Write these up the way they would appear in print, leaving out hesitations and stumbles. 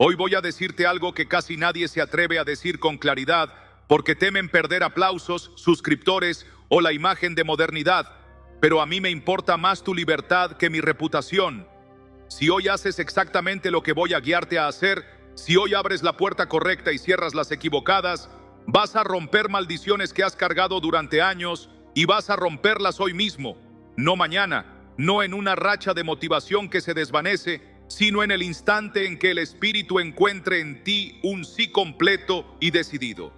Hoy voy a decirte algo que casi nadie se atreve a decir con claridad porque temen perder aplausos, suscriptores o la imagen de modernidad. Pero a mí me importa más tu libertad que mi reputación. Si hoy haces exactamente lo que voy a guiarte a hacer, si hoy abres la puerta correcta y cierras las equivocadas, vas a romper maldiciones que has cargado durante años y vas a romperlas hoy mismo, no mañana, no en una racha de motivación que se desvanece, sino en el instante en que el Espíritu encuentre en ti un sí completo y decidido.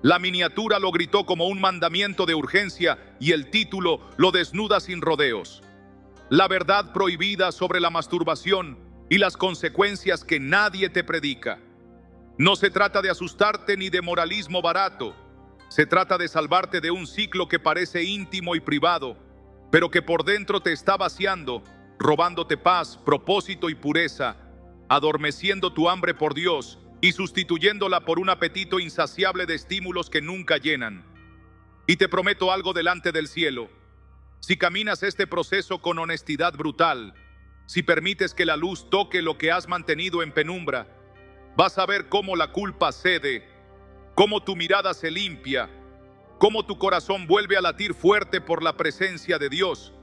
La miniatura lo gritó como un mandamiento de urgencia y el título lo desnuda sin rodeos. La verdad prohibida sobre la masturbación y las consecuencias que nadie te predica. No se trata de asustarte ni de moralismo barato. Se trata de salvarte de un ciclo que parece íntimo y privado, pero que por dentro te está vaciando, robándote paz, propósito y pureza, adormeciendo tu hambre por Dios y sustituyéndola por un apetito insaciable de estímulos que nunca llenan. Y te prometo algo delante del cielo. Si caminas este proceso con honestidad brutal, si permites que la luz toque lo que has mantenido en penumbra, vas a ver cómo la culpa cede, cómo tu mirada se limpia, cómo tu corazón vuelve a latir fuerte por la presencia de Dios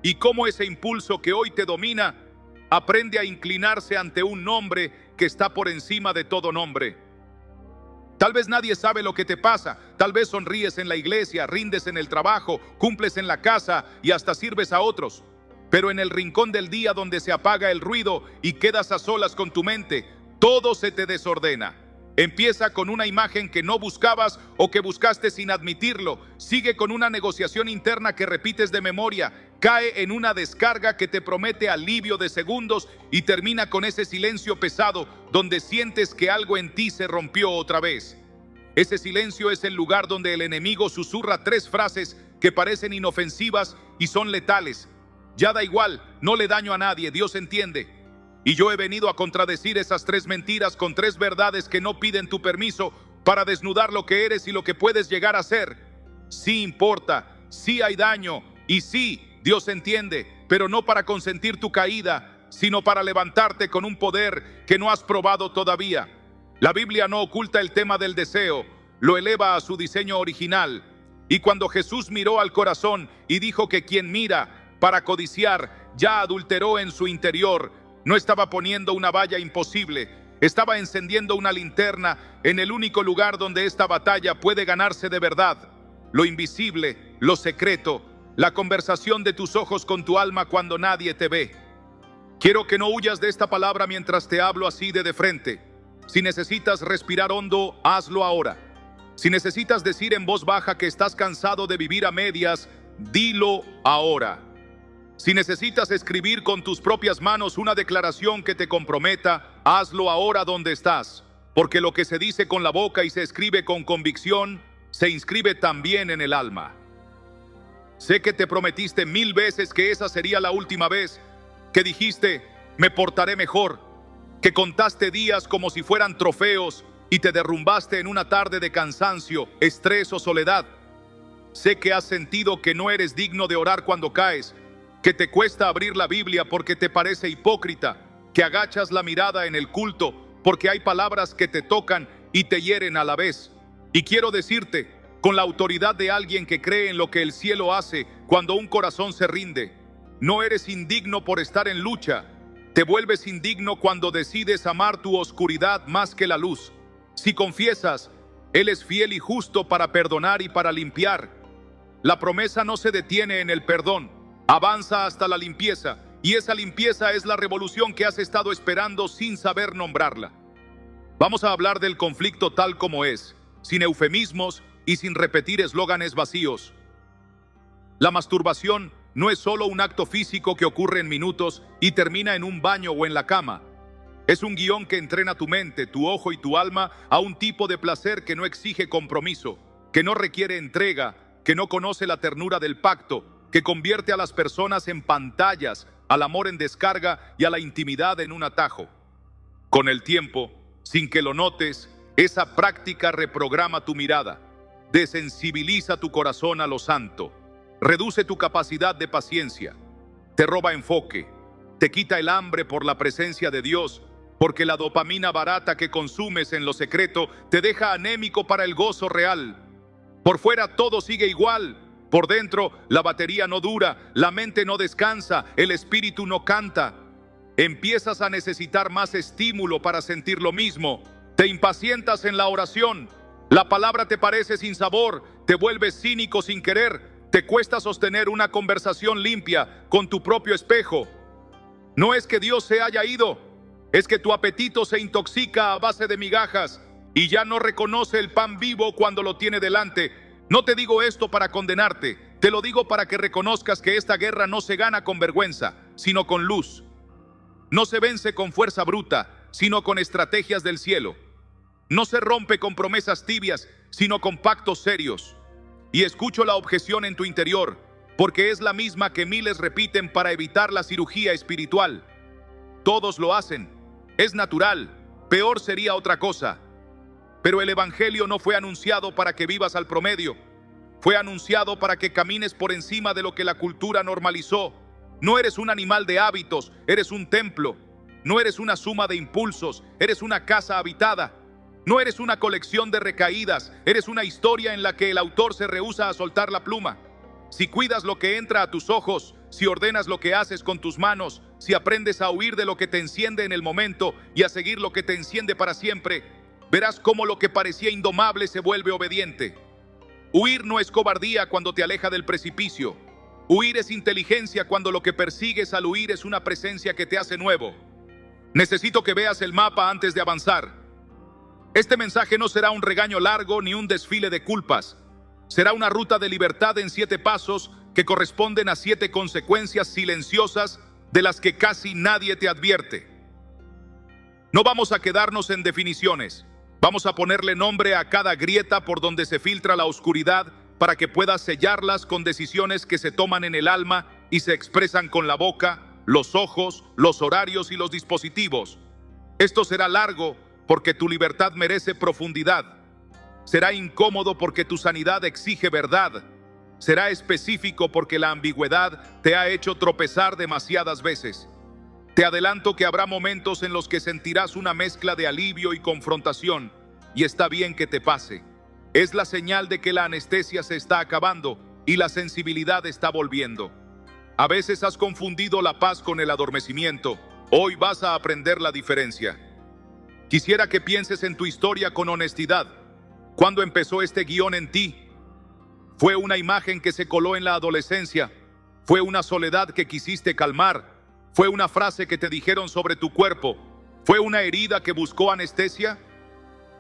y cómo ese impulso que hoy te domina aprende a inclinarse ante un nombre que está por encima de todo nombre. Tal vez nadie sabe lo que te pasa, tal vez sonríes en la iglesia, rindes en el trabajo, cumples en la casa y hasta sirves a otros. Pero en el rincón del día donde se apaga el ruido y quedas a solas con tu mente, todo se te desordena. Empieza con una imagen que no buscabas o que buscaste sin admitirlo. Sigue con una negociación interna que repites de memoria. Cae en una descarga que te promete alivio de segundos y termina con ese silencio pesado donde sientes que algo en ti se rompió otra vez. Ese silencio es el lugar donde el enemigo susurra 3 frases que parecen inofensivas y son letales. Ya da igual, no le daño a nadie, Dios entiende. Y yo he venido a contradecir esas 3 mentiras con 3 verdades que no piden tu permiso para desnudar lo que eres y lo que puedes llegar a ser. Sí importa, sí hay daño y sí, Dios entiende, pero no para consentir tu caída, sino para levantarte con un poder que no has probado todavía. La Biblia no oculta el tema del deseo, lo eleva a su diseño original. Y cuando Jesús miró al corazón y dijo que quien mira para codiciar ya adulteró en su interior, no estaba poniendo una valla imposible, estaba encendiendo una linterna en el único lugar donde esta batalla puede ganarse de verdad. Lo invisible, lo secreto, la conversación de tus ojos con tu alma cuando nadie te ve. Quiero que no huyas de esta palabra mientras te hablo así de frente. Si necesitas respirar hondo, hazlo ahora. Si necesitas decir en voz baja que estás cansado de vivir a medias, dilo ahora. Si necesitas escribir con tus propias manos una declaración que te comprometa, hazlo ahora donde estás, porque lo que se dice con la boca y se escribe con convicción, se inscribe también en el alma. Sé que te prometiste 1000 veces que esa sería la última vez, que dijiste, me portaré mejor, que contaste días como si fueran trofeos y te derrumbaste en una tarde de cansancio, estrés o soledad. Sé que has sentido que no eres digno de orar cuando caes, que te cuesta abrir la Biblia porque te parece hipócrita, que agachas la mirada en el culto porque hay palabras que te tocan y te hieren a la vez. Y quiero decirte, con la autoridad de alguien que cree en lo que el cielo hace cuando un corazón se rinde, no eres indigno por estar en lucha, te vuelves indigno cuando decides amar tu oscuridad más que la luz. Si confiesas, Él es fiel y justo para perdonar y para limpiar. La promesa no se detiene en el perdón, avanza hasta la limpieza, y esa limpieza es la revolución que has estado esperando sin saber nombrarla. Vamos a hablar del conflicto tal como es, sin eufemismos y sin repetir eslóganes vacíos. La masturbación no es solo un acto físico que ocurre en minutos y termina en un baño o en la cama. Es un guión que entrena tu mente, tu ojo y tu alma a un tipo de placer que no exige compromiso, que no requiere entrega, que no conoce la ternura del pacto, que convierte a las personas en pantallas, al amor en descarga y a la intimidad en un atajo. Con el tiempo, sin que lo notes, esa práctica reprograma tu mirada, desensibiliza tu corazón a lo santo, reduce tu capacidad de paciencia, te roba enfoque, te quita el hambre por la presencia de Dios porque la dopamina barata que consumes en lo secreto te deja anémico para el gozo real. Por fuera todo sigue igual, por dentro la batería no dura, la mente no descansa, el espíritu no canta. Empiezas a necesitar más estímulo para sentir lo mismo. Te impacientas en la oración, la palabra te parece sin sabor, te vuelves cínico sin querer, te cuesta sostener una conversación limpia con tu propio espejo. No es que Dios se haya ido, es que tu apetito se intoxica a base de migajas y ya no reconoce el pan vivo cuando lo tiene delante. No te digo esto para condenarte, te lo digo para que reconozcas que esta guerra no se gana con vergüenza, sino con luz. No se vence con fuerza bruta, sino con estrategias del cielo. No se rompe con promesas tibias, sino con pactos serios. Y escucho la objeción en tu interior, porque es la misma que miles repiten para evitar la cirugía espiritual. Todos lo hacen, es natural, peor sería otra cosa. Pero el Evangelio no fue anunciado para que vivas al promedio, fue anunciado para que camines por encima de lo que la cultura normalizó. No eres un animal de hábitos, eres un templo. No eres una suma de impulsos, eres una casa habitada. No eres una colección de recaídas, eres una historia en la que el autor se rehúsa a soltar la pluma. Si cuidas lo que entra a tus ojos, si ordenas lo que haces con tus manos, si aprendes a huir de lo que te enciende en el momento y a seguir lo que te enciende para siempre, verás cómo lo que parecía indomable se vuelve obediente. Huir no es cobardía cuando te aleja del precipicio. Huir es inteligencia cuando lo que persigues al huir es una presencia que te hace nuevo. Necesito que veas el mapa antes de avanzar. Este mensaje no será un regaño largo ni un desfile de culpas. Será una ruta de libertad en 7 pasos que corresponden a 7 consecuencias silenciosas de las que casi nadie te advierte. No vamos a quedarnos en definiciones. Vamos a ponerle nombre a cada grieta por donde se filtra la oscuridad para que puedas sellarlas con decisiones que se toman en el alma y se expresan con la boca, los ojos, los horarios y los dispositivos. Esto será largo porque tu libertad merece profundidad. Será incómodo porque tu sanidad exige verdad. Será específico porque la ambigüedad te ha hecho tropezar demasiadas veces. Te adelanto que habrá momentos en los que sentirás una mezcla de alivio y confrontación, y está bien que te pase. Es la señal de que la anestesia se está acabando y la sensibilidad está volviendo. A veces has confundido la paz con el adormecimiento. Hoy vas a aprender la diferencia. Quisiera que pienses en tu historia con honestidad. ¿Cuándo empezó este guión en ti? ¿Fue una imagen que se coló en la adolescencia? ¿Fue una soledad que quisiste calmar? ¿Fue una frase que te dijeron sobre tu cuerpo? ¿Fue una herida que buscó anestesia?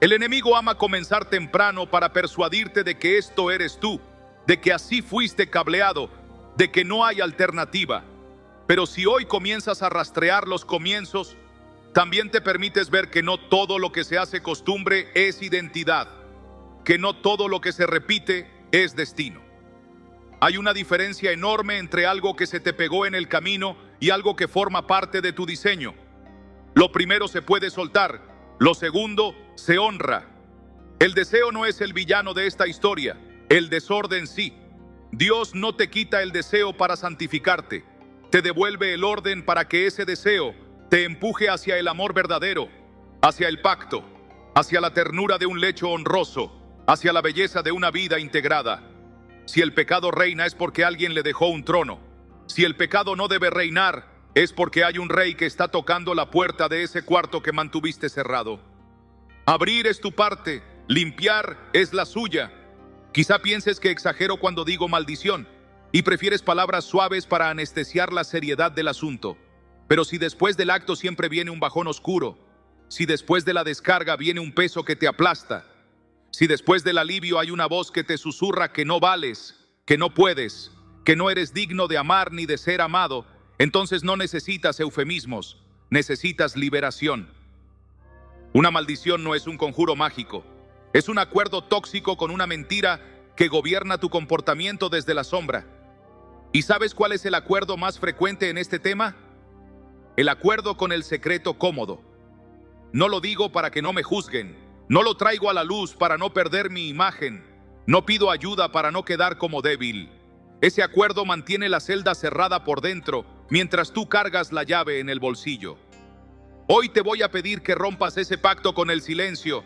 El enemigo ama comenzar temprano para persuadirte de que esto eres tú, de que así fuiste cableado, de que no hay alternativa. Pero si hoy comienzas a rastrear los comienzos, también te permites ver que no todo lo que se hace costumbre es identidad, que no todo lo que se repite es destino. Hay una diferencia enorme entre algo que se te pegó en el camino y algo que forma parte de tu diseño. Lo primero se puede soltar, lo segundo se honra. El deseo no es el villano de esta historia, el desorden sí. Dios no te quita el deseo para santificarte, te devuelve el orden para que ese deseo te empuje hacia el amor verdadero, hacia el pacto, hacia la ternura de un lecho honroso, hacia la belleza de una vida integrada. Si el pecado reina es porque alguien le dejó un trono. Si el pecado no debe reinar, es porque hay un rey que está tocando la puerta de ese cuarto que mantuviste cerrado. Abrir es tu parte, limpiar es la suya. Quizá pienses que exagero cuando digo maldición y prefieres palabras suaves para anestesiar la seriedad del asunto. Pero si después del acto siempre viene un bajón oscuro, si después de la descarga viene un peso que te aplasta, si después del alivio hay una voz que te susurra que no vales, que no puedes, que no eres digno de amar ni de ser amado, entonces no necesitas eufemismos, necesitas liberación. Una maldición no es un conjuro mágico, es un acuerdo tóxico con una mentira que gobierna tu comportamiento desde la sombra. ¿Y sabes cuál es el acuerdo más frecuente en este tema? El acuerdo con el secreto cómodo. No lo digo para que no me juzguen, no lo traigo a la luz para no perder mi imagen, no pido ayuda para no quedar como débil. Ese acuerdo mantiene la celda cerrada por dentro mientras tú cargas la llave en el bolsillo. Hoy te voy a pedir que rompas ese pacto con el silencio,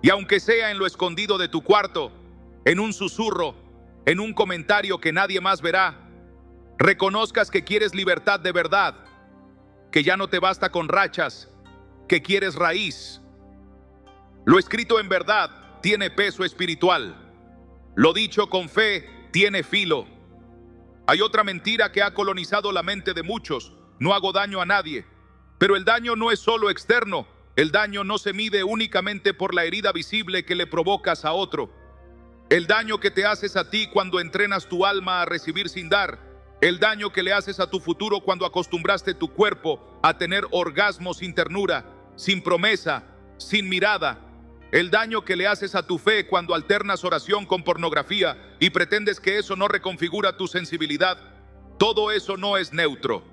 y aunque sea en lo escondido de tu cuarto, en un susurro, en un comentario que nadie más verá, reconozcas que quieres libertad de verdad, que ya no te basta con rachas, que quieres raíz. Lo escrito en verdad tiene peso espiritual. Lo dicho con fe tiene filo. Hay otra mentira que ha colonizado la mente de muchos: no hago daño a nadie. Pero el daño no es solo externo. El daño no se mide únicamente por la herida visible que le provocas a otro. El daño que te haces a ti cuando entrenas tu alma a recibir sin dar. El daño que le haces a tu futuro cuando acostumbraste tu cuerpo a tener orgasmos sin ternura, sin promesa, sin mirada. El daño que le haces a tu fe cuando alternas oración con pornografía y pretendes que eso no reconfigura tu sensibilidad. Todo eso no es neutro.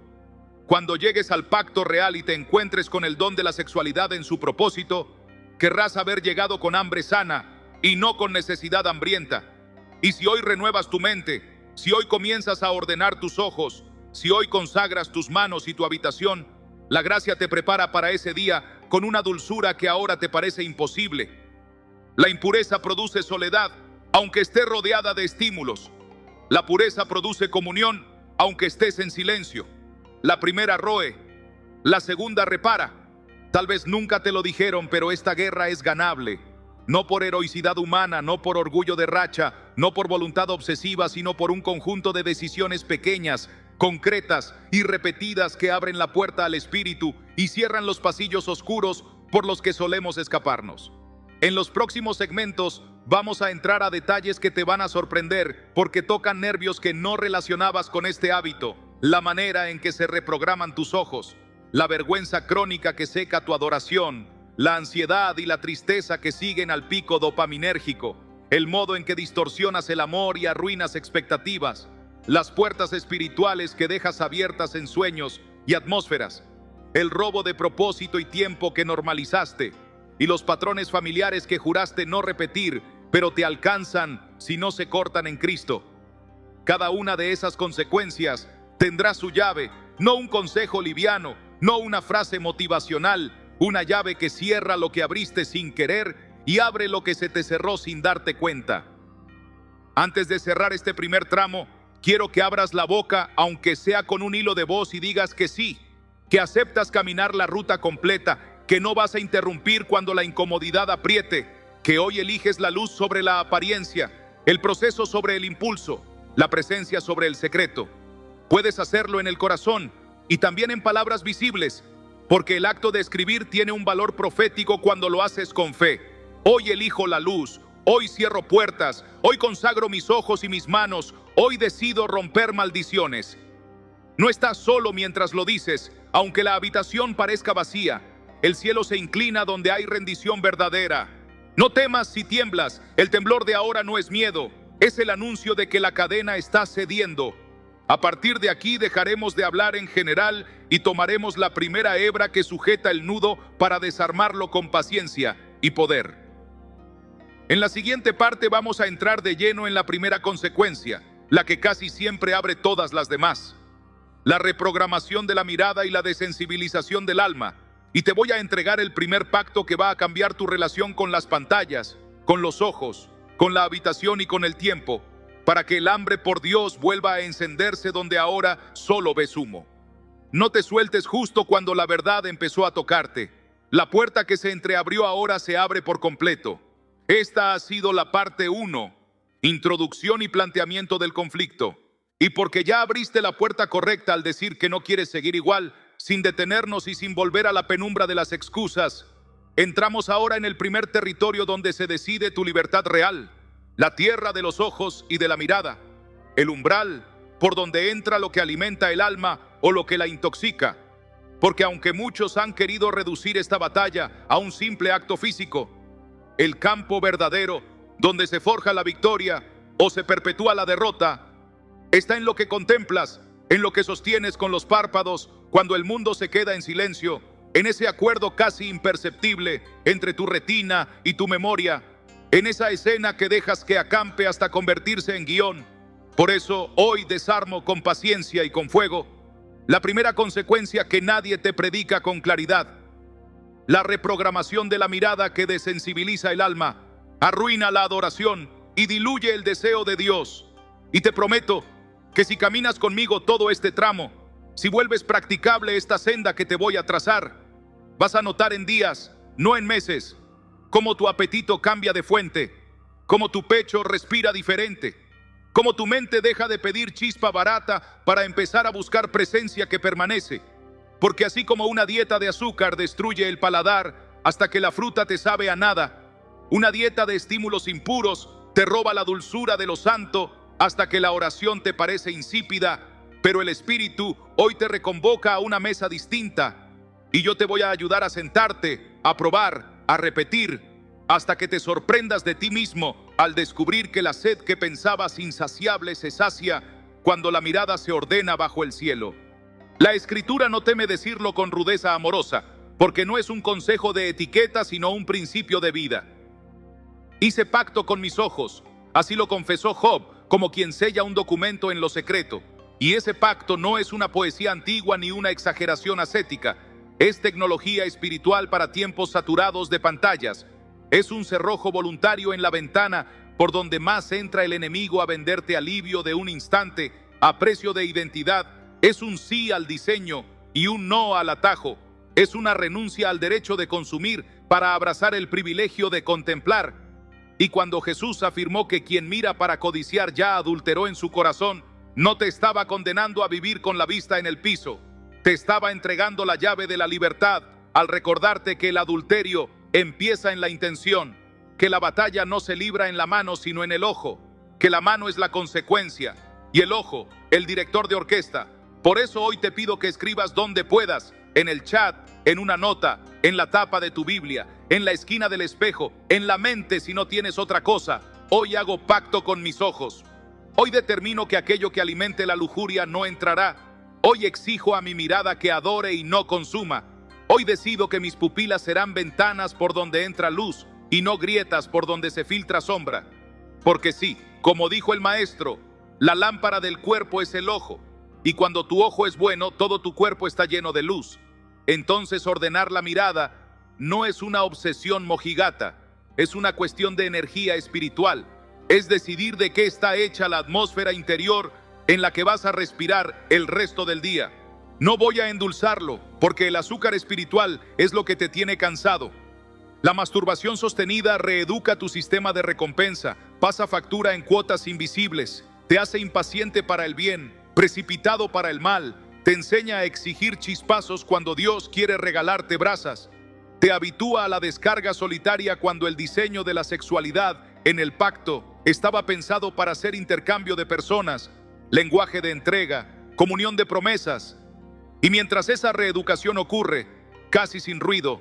Cuando llegues al pacto real y te encuentres con el don de la sexualidad en su propósito, querrás haber llegado con hambre sana y no con necesidad hambrienta. Y si hoy renuevas tu mente, si hoy comienzas a ordenar tus ojos, si hoy consagras tus manos y tu habitación, la gracia te prepara para ese día con una dulzura que ahora te parece imposible. La impureza produce soledad, aunque esté rodeada de estímulos. La pureza produce comunión, aunque estés en silencio. La primera roe, la segunda repara. Tal vez nunca te lo dijeron, pero esta guerra es ganable. No por heroicidad humana, no por orgullo de racha, no por voluntad obsesiva, sino por un conjunto de decisiones pequeñas, concretas y repetidas que abren la puerta al espíritu y cierran los pasillos oscuros por los que solemos escaparnos. En los próximos segmentos vamos a entrar a detalles que te van a sorprender porque tocan nervios que no relacionabas con este hábito. La manera en que se reprograman tus ojos, la vergüenza crónica que seca tu adoración, la ansiedad y la tristeza que siguen al pico dopaminérgico, el modo en que distorsionas el amor y arruinas expectativas, las puertas espirituales que dejas abiertas en sueños y atmósferas, el robo de propósito y tiempo que normalizaste, y los patrones familiares que juraste no repetir, pero te alcanzan si no se cortan en Cristo. Cada una de esas consecuencias tendrá su llave, no un consejo liviano, no una frase motivacional, una llave que cierra lo que abriste sin querer y abre lo que se te cerró sin darte cuenta. Antes de cerrar este primer tramo, quiero que abras la boca, aunque sea con un hilo de voz, y digas que sí, que aceptas caminar la ruta completa, que no vas a interrumpir cuando la incomodidad apriete, que hoy eliges la luz sobre la apariencia, el proceso sobre el impulso, la presencia sobre el secreto. Puedes hacerlo en el corazón y también en palabras visibles, porque el acto de escribir tiene un valor profético cuando lo haces con fe. Hoy elijo la luz, hoy cierro puertas, hoy consagro mis ojos y mis manos, hoy decido romper maldiciones. No estás solo mientras lo dices, aunque la habitación parezca vacía. El cielo se inclina donde hay rendición verdadera. No temas si tiemblas, el temblor de ahora no es miedo, es el anuncio de que la cadena está cediendo. A partir de aquí dejaremos de hablar en general y tomaremos la primera hebra que sujeta el nudo para desarmarlo con paciencia y poder. En la siguiente parte vamos a entrar de lleno en la primera consecuencia, la que casi siempre abre todas las demás: la reprogramación de la mirada y la desensibilización del alma. Y te voy a entregar el primer pacto que va a cambiar tu relación con las pantallas, con los ojos, con la habitación y con el tiempo, para que el hambre por Dios vuelva a encenderse donde ahora solo ves humo. No te sueltes justo cuando la verdad empezó a tocarte. La puerta que se entreabrió ahora se abre por completo. Esta ha sido la parte 1, introducción y planteamiento del conflicto. Y porque ya abriste la puerta correcta al decir que no quieres seguir igual, sin detenernos y sin volver a la penumbra de las excusas, entramos ahora en el primer territorio donde se decide tu libertad real, la tierra de los ojos y de la mirada, el umbral por donde entra lo que alimenta el alma o lo que la intoxica. Porque aunque muchos han querido reducir esta batalla a un simple acto físico, el campo verdadero donde se forja la victoria o se perpetúa la derrota está en lo que contemplas, en lo que sostienes con los párpados cuando el mundo se queda en silencio, en ese acuerdo casi imperceptible entre tu retina y tu memoria, en esa escena que dejas que acampe hasta convertirse en guión. Por eso hoy desarmo con paciencia y con fuego la primera consecuencia que nadie te predica con claridad, la reprogramación de la mirada que desensibiliza el alma, arruina la adoración y diluye el deseo de Dios. Y te prometo que si caminas conmigo todo este tramo, si vuelves practicable esta senda que te voy a trazar, vas a notar en días, no en meses, cómo tu apetito cambia de fuente, cómo tu pecho respira diferente, cómo tu mente deja de pedir chispa barata para empezar a buscar presencia que permanece. Porque así como una dieta de azúcar destruye el paladar hasta que la fruta te sabe a nada, una dieta de estímulos impuros te roba la dulzura de lo santo hasta que la oración te parece insípida, pero el Espíritu hoy te reconvoca a una mesa distinta y yo te voy a ayudar a sentarte, a probar, a repetir, hasta que te sorprendas de ti mismo al descubrir que la sed que pensabas insaciable se sacia cuando la mirada se ordena bajo el cielo. La Escritura no teme decirlo con rudeza amorosa, porque no es un consejo de etiqueta, sino un principio de vida. Hice pacto con mis ojos, así lo confesó Job, como quien sella un documento en lo secreto. Y ese pacto no es una poesía antigua ni una exageración ascética, es tecnología espiritual para tiempos saturados de pantallas. Es un cerrojo voluntario en la ventana por donde más entra el enemigo a venderte alivio de un instante a precio de identidad. Es un sí al diseño y un no al atajo. Es una renuncia al derecho de consumir para abrazar el privilegio de contemplar. Y cuando Jesús afirmó que quien mira para codiciar ya adulteró en su corazón, no te estaba condenando a vivir con la vista en el piso. Te estaba entregando la llave de la libertad al recordarte que el adulterio empieza en la intención, que la batalla no se libra en la mano sino en el ojo, que la mano es la consecuencia y el ojo, el director de orquesta. Por eso hoy te pido que escribas donde puedas, en el chat, en una nota, en la tapa de tu Biblia, en la esquina del espejo, en la mente si no tienes otra cosa. Hoy hago pacto con mis ojos. Hoy determino que aquello que alimente la lujuria no entrará. Hoy exijo a mi mirada que adore y no consuma. Hoy decido que mis pupilas serán ventanas por donde entra luz y no grietas por donde se filtra sombra. Porque sí, como dijo el maestro, la lámpara del cuerpo es el ojo. Y cuando tu ojo es bueno, todo tu cuerpo está lleno de luz. Entonces ordenar la mirada no es una obsesión mojigata, es una cuestión de energía espiritual. Es decidir de qué está hecha la atmósfera interior en la que vas a respirar el resto del día. No voy a endulzarlo, porque el azúcar espiritual es lo que te tiene cansado. La masturbación sostenida reeduca tu sistema de recompensa, pasa factura en cuotas invisibles, te hace impaciente para el bien, precipitado para el mal, te enseña a exigir chispazos cuando Dios quiere regalarte brasas, te habitúa a la descarga solitaria cuando el diseño de la sexualidad en el pacto estaba pensado para hacer intercambio de personas, lenguaje de entrega, comunión de promesas. Y mientras esa reeducación ocurre, casi sin ruido,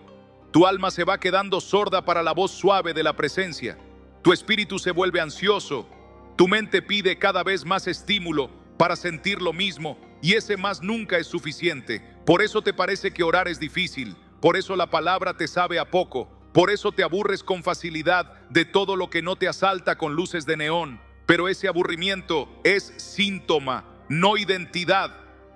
tu alma se va quedando sorda para la voz suave de la presencia, tu espíritu se vuelve ansioso, tu mente pide cada vez más estímulo para sentir lo mismo, y ese más nunca es suficiente. Por eso te parece que orar es difícil, por eso la palabra te sabe a poco, por eso te aburres con facilidad de todo lo que no te asalta con luces de neón. Pero ese aburrimiento es síntoma, no identidad.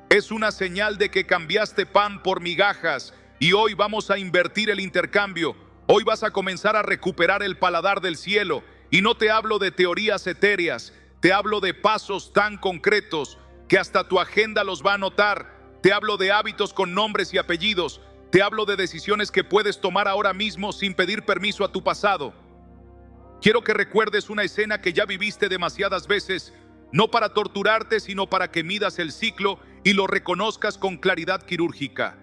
Es una señal de que cambiaste pan por migajas y hoy vamos a invertir el intercambio. Hoy vas a comenzar a recuperar el paladar del cielo. Y no te hablo de teorías etéreas, te hablo de pasos tan concretos que hasta tu agenda los va a anotar. Te hablo de hábitos con nombres y apellidos. Te hablo de decisiones que puedes tomar ahora mismo sin pedir permiso a tu pasado. Quiero que recuerdes una escena que ya viviste demasiadas veces, no para torturarte, sino para que midas el ciclo y lo reconozcas con claridad quirúrgica.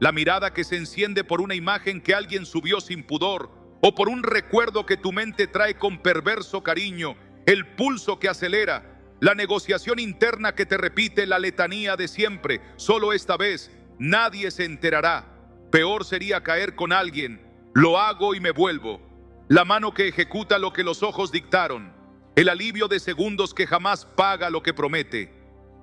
La mirada que se enciende por una imagen que alguien subió sin pudor, o por un recuerdo que tu mente trae con perverso cariño, el pulso que acelera, la negociación interna que te repite la letanía de siempre. Solo esta vez nadie se enterará. Peor sería caer con alguien. Lo hago y me vuelvo. La mano que ejecuta lo que los ojos dictaron. El alivio de segundos que jamás paga lo que promete.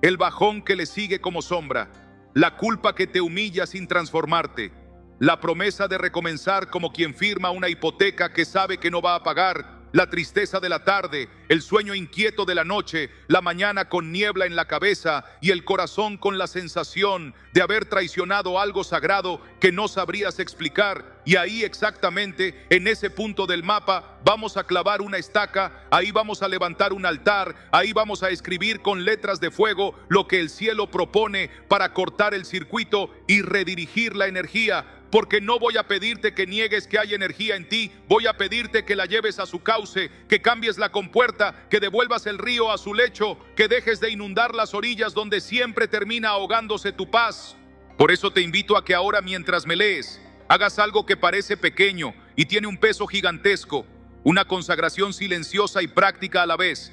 El bajón que le sigue como sombra. La culpa que te humilla sin transformarte. La promesa de recomenzar como quien firma una hipoteca que sabe que no va a pagar. la tristeza de la tarde, el sueño inquieto de la noche, la mañana con niebla en la cabeza y el corazón con la sensación de haber traicionado algo sagrado que no sabrías explicar. Y ahí exactamente, en ese punto del mapa, vamos a clavar una estaca, ahí vamos a levantar un altar, ahí vamos a escribir con letras de fuego lo que el cielo propone para cortar el circuito y redirigir la energía. Porque no voy a pedirte que niegues que hay energía en ti, voy a pedirte que la lleves a su cauce, que cambies la compuerta, que devuelvas el río a su lecho, que dejes de inundar las orillas donde siempre termina ahogándose tu paz. Por eso te invito a que ahora, mientras me lees, hagas algo que parece pequeño y tiene un peso gigantesco, una consagración silenciosa y práctica a la vez.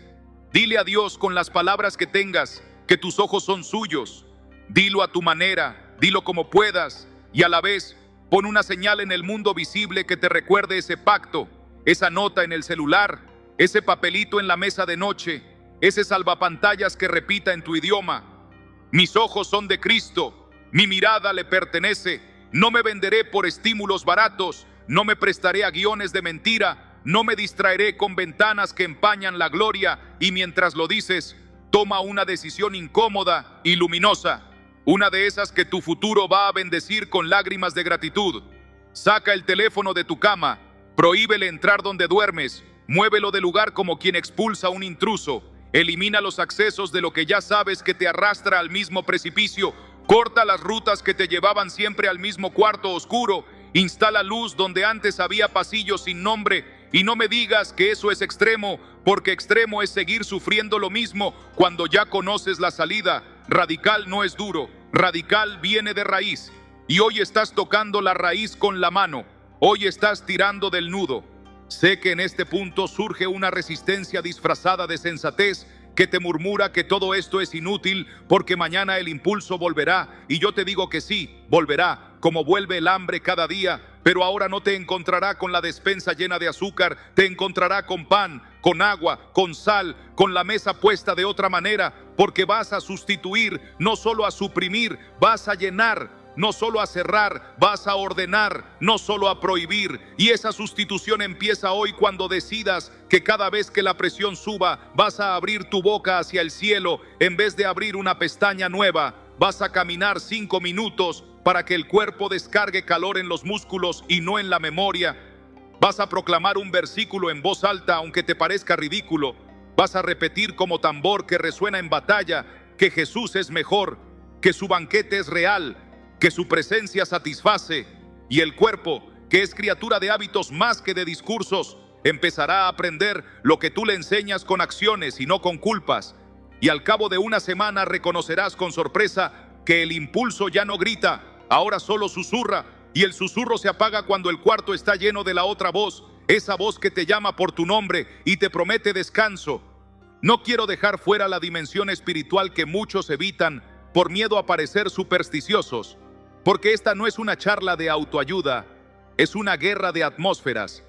Dile a Dios con las palabras que tengas que tus ojos son suyos. Dilo a tu manera, dilo como puedas, y a la vez pon una señal en el mundo visible que te recuerde ese pacto, esa nota en el celular, ese papelito en la mesa de noche, ese salvapantallas que repita en tu idioma: mis ojos son de Cristo, mi mirada le pertenece, no me venderé por estímulos baratos, no me prestaré a guiones de mentira, no me distraeré con ventanas que empañan la gloria. Y mientras lo dices, toma una decisión incómoda y luminosa. Una de esas que tu futuro va a bendecir con lágrimas de gratitud. Saca el teléfono de tu cama, prohíbele entrar donde duermes, muévelo de lugar como quien expulsa a un intruso, elimina los accesos de lo que ya sabes que te arrastra al mismo precipicio, corta las rutas que te llevaban siempre al mismo cuarto oscuro, instala luz donde antes había pasillos sin nombre. Y no me digas que eso es extremo, porque extremo es seguir sufriendo lo mismo cuando ya conoces la salida. Radical no es duro, radical viene de raíz. Y hoy estás tocando la raíz con la mano, hoy estás tirando del nudo. Sé que en este punto surge una resistencia disfrazada de sensatez que te murmura que todo esto es inútil porque mañana el impulso volverá. Y yo te digo que sí, volverá, como vuelve el hambre cada día. Pero ahora no te encontrará con la despensa llena de azúcar, te encontrará con pan, con agua, con sal, con la mesa puesta de otra manera, porque vas a sustituir, no solo a suprimir, vas a llenar. No solo a cerrar, vas a ordenar, no solo a prohibir. Y esa sustitución empieza hoy cuando decidas que cada vez que la presión suba, vas a abrir tu boca hacia el cielo en vez de abrir una pestaña nueva. Vas a caminar 5 minutos para que el cuerpo descargue calor en los músculos y no en la memoria. Vas a proclamar un versículo en voz alta aunque te parezca ridículo. Vas a repetir como tambor que resuena en batalla que Jesús es mejor, que su banquete es real, que su presencia satisface. Y el cuerpo, que es criatura de hábitos más que de discursos, empezará a aprender lo que tú le enseñas con acciones y no con culpas. Y al cabo de una semana reconocerás con sorpresa que el impulso ya no grita, ahora solo susurra, y el susurro se apaga cuando el cuarto está lleno de la otra voz, esa voz que te llama por tu nombre y te promete descanso. No quiero dejar fuera la dimensión espiritual que muchos evitan por miedo a parecer supersticiosos, porque esta no es una charla de autoayuda, es una guerra de atmósferas.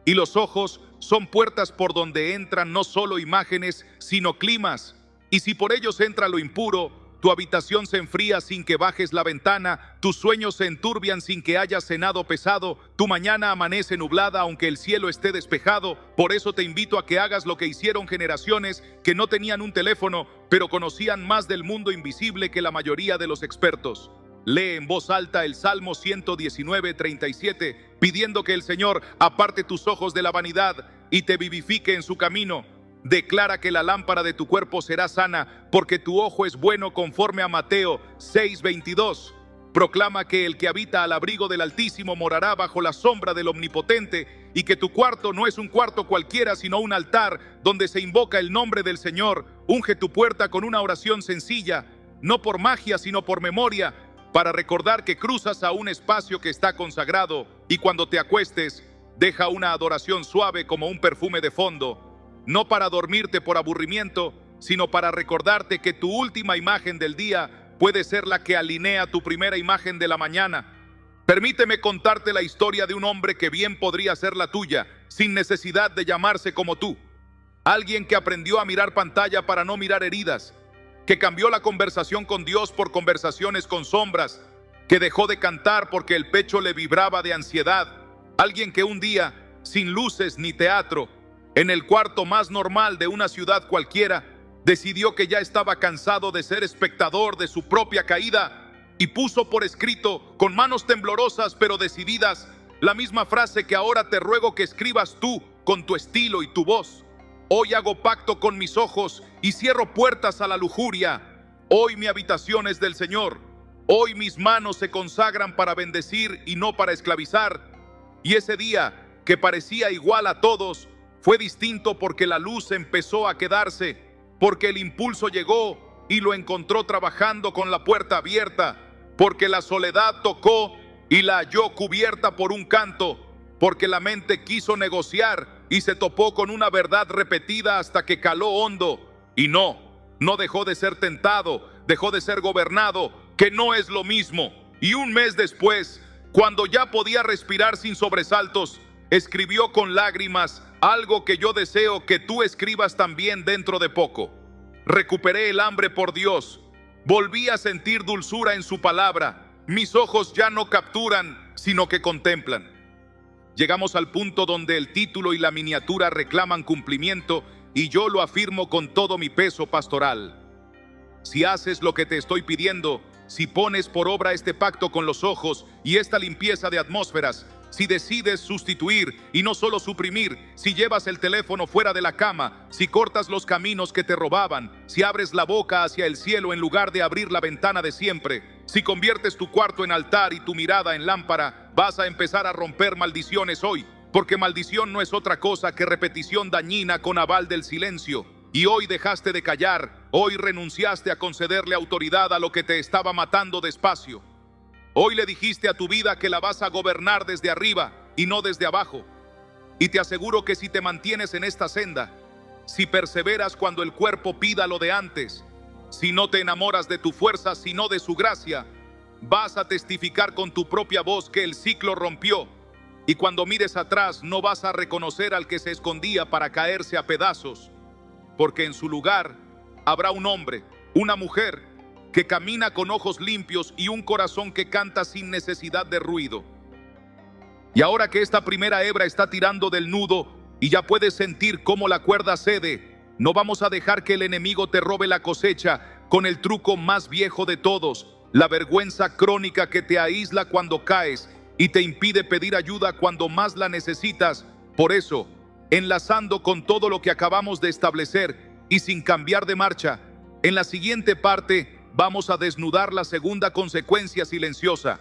Y los ojos son puertas por donde entran no solo imágenes, sino climas. Y si por ellos entra lo impuro, tu habitación se enfría sin que bajes la ventana, tus sueños se enturbian sin que hayas cenado pesado, tu mañana amanece nublada aunque el cielo esté despejado. Por eso te invito a que hagas lo que hicieron generaciones que no tenían un teléfono, pero conocían más del mundo invisible que la mayoría de los expertos. Lee en voz alta el Salmo 119:37, pidiendo que el Señor aparte tus ojos de la vanidad y te vivifique en su camino. Declara que la lámpara de tu cuerpo será sana, porque tu ojo es bueno, conforme a Mateo 6:22. Proclama que el que habita al abrigo del Altísimo morará bajo la sombra del Omnipotente, y que tu cuarto no es un cuarto cualquiera, sino un altar donde se invoca el nombre del Señor. Unge tu puerta con una oración sencilla, no por magia, sino por memoria, para recordar que cruzas a un espacio que está consagrado. Y cuando te acuestes, deja una adoración suave como un perfume de fondo, no para dormirte por aburrimiento, sino para recordarte que tu última imagen del día puede ser la que alinea tu primera imagen de la mañana. Permíteme contarte la historia de un hombre que bien podría ser la tuya, sin necesidad de llamarse como tú. Alguien que aprendió a mirar pantalla para no mirar heridas, que cambió la conversación con Dios por conversaciones con sombras, que dejó de cantar porque el pecho le vibraba de ansiedad. Alguien que un día, sin luces ni teatro, En el cuarto más normal de una ciudad cualquiera, decidió que ya estaba cansado de ser espectador de su propia caída y puso por escrito, con manos temblorosas pero decididas, la misma frase que ahora te ruego que escribas tú con tu estilo y tu voz. Hoy hago pacto con mis ojos y cierro puertas a la lujuria. Hoy mi habitación es del Señor. Hoy mis manos se consagran para bendecir y no para esclavizar. Y ese día, que parecía igual a todos, fue distinto porque la luz empezó a quedarse, porque el impulso llegó y lo encontró trabajando con la puerta abierta, porque la soledad tocó y la halló cubierta por un canto, porque la mente quiso negociar y se topó con una verdad repetida hasta que caló hondo. Y no dejó de ser tentado, dejó de ser gobernado, que no es lo mismo. Y un mes después, cuando ya podía respirar sin sobresaltos, escribió con lágrimas algo que yo deseo que tú escribas también dentro de poco. Recuperé el hambre por Dios, volví a sentir dulzura en su palabra. Mis ojos ya no capturan, sino que contemplan. Llegamos al punto donde el título y la miniatura reclaman cumplimiento y yo lo afirmo con todo mi peso pastoral. Si haces lo que te estoy pidiendo, si pones por obra este pacto con los ojos y esta limpieza de atmósferas, si decides sustituir y no solo suprimir, si llevas el teléfono fuera de la cama, si cortas los caminos que te robaban, si abres la boca hacia el cielo en lugar de abrir la ventana de siempre, si conviertes tu cuarto en altar y tu mirada en lámpara, vas a empezar a romper maldiciones hoy, porque maldición no es otra cosa que repetición dañina con aval del silencio. Y hoy dejaste de callar, hoy renunciaste a concederle autoridad a lo que te estaba matando despacio. Hoy le dijiste a tu vida que la vas a gobernar desde arriba y no desde abajo. Y te aseguro que si te mantienes en esta senda, si perseveras cuando el cuerpo pida lo de antes, si no te enamoras de tu fuerza sino de su gracia, vas a testificar con tu propia voz que el ciclo rompió. Y cuando mires atrás no vas a reconocer al que se escondía para caerse a pedazos, porque en su lugar habrá un hombre, una mujer, que camina con ojos limpios y un corazón que canta sin necesidad de ruido. Y ahora que esta primera hebra está tirando del nudo y ya puedes sentir cómo la cuerda cede, no vamos a dejar que el enemigo te robe la cosecha con el truco más viejo de todos, la vergüenza crónica que te aísla cuando caes y te impide pedir ayuda cuando más la necesitas. Por eso, enlazando con todo lo que acabamos de establecer y sin cambiar de marcha, en la siguiente parte vamos a desnudar la segunda consecuencia silenciosa.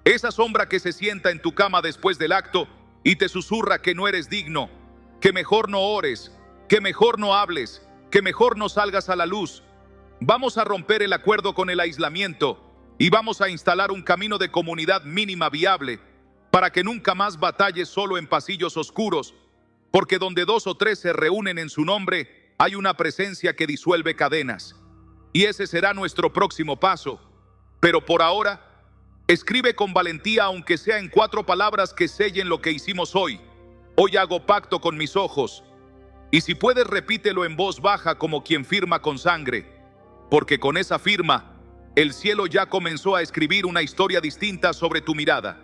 Esa sombra que se sienta en tu cama después del acto y te susurra que no eres digno, que mejor no ores, que mejor no hables, que mejor no salgas a la luz. Vamos a romper el acuerdo con el aislamiento y vamos a instalar un camino de comunidad mínima viable para que nunca más batalles solo en pasillos oscuros, porque donde 2 o 3 se reúnen en su nombre, hay una presencia que disuelve cadenas. Y ese será nuestro próximo paso. Pero por ahora, escribe con valentía, aunque sea en 4 palabras que sellen lo que hicimos hoy. Hoy hago pacto con mis ojos. Y si puedes, repítelo en voz baja como quien firma con sangre. Porque con esa firma, el cielo ya comenzó a escribir una historia distinta sobre tu mirada.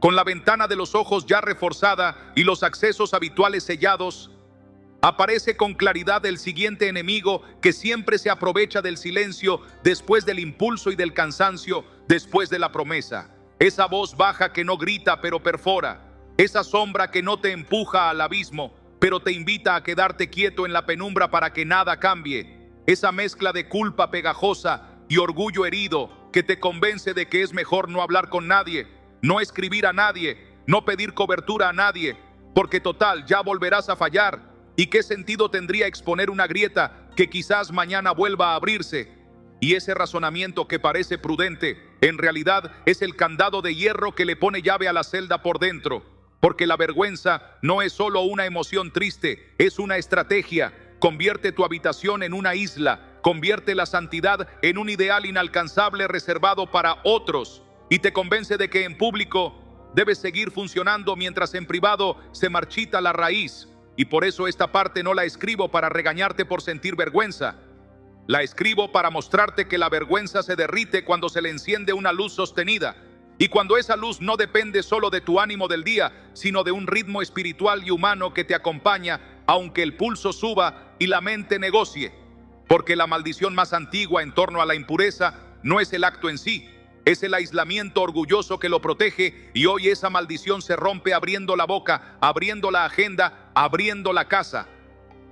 Con la ventana de los ojos ya reforzada y los accesos habituales sellados, aparece con claridad el siguiente enemigo que siempre se aprovecha del silencio después del impulso y del cansancio, después de la promesa. Esa voz baja que no grita pero perfora. Esa sombra que no te empuja al abismo, pero te invita a quedarte quieto en la penumbra para que nada cambie. Esa mezcla de culpa pegajosa y orgullo herido que te convence de que es mejor no hablar con nadie, no escribir a nadie, no pedir cobertura a nadie, porque total ya volverás a fallar. ¿Y qué sentido tendría exponer una grieta que quizás mañana vuelva a abrirse? Y ese razonamiento que parece prudente, en realidad es el candado de hierro que le pone llave a la celda por dentro. Porque la vergüenza no es solo una emoción triste, es una estrategia. Convierte tu habitación en una isla, convierte la santidad en un ideal inalcanzable reservado para otros, y te convence de que en público debes seguir funcionando mientras en privado se marchita la raíz. Y por eso esta parte no la escribo para regañarte por sentir vergüenza. La escribo para mostrarte que la vergüenza se derrite cuando se le enciende una luz sostenida. Y cuando esa luz no depende solo de tu ánimo del día, sino de un ritmo espiritual y humano que te acompaña aunque el pulso suba y la mente negocie. Porque la maldición más antigua en torno a la impureza no es el acto en sí, es el aislamiento orgulloso que lo protege, y hoy esa maldición se rompe abriendo la boca, abriendo la agenda, abriendo la casa.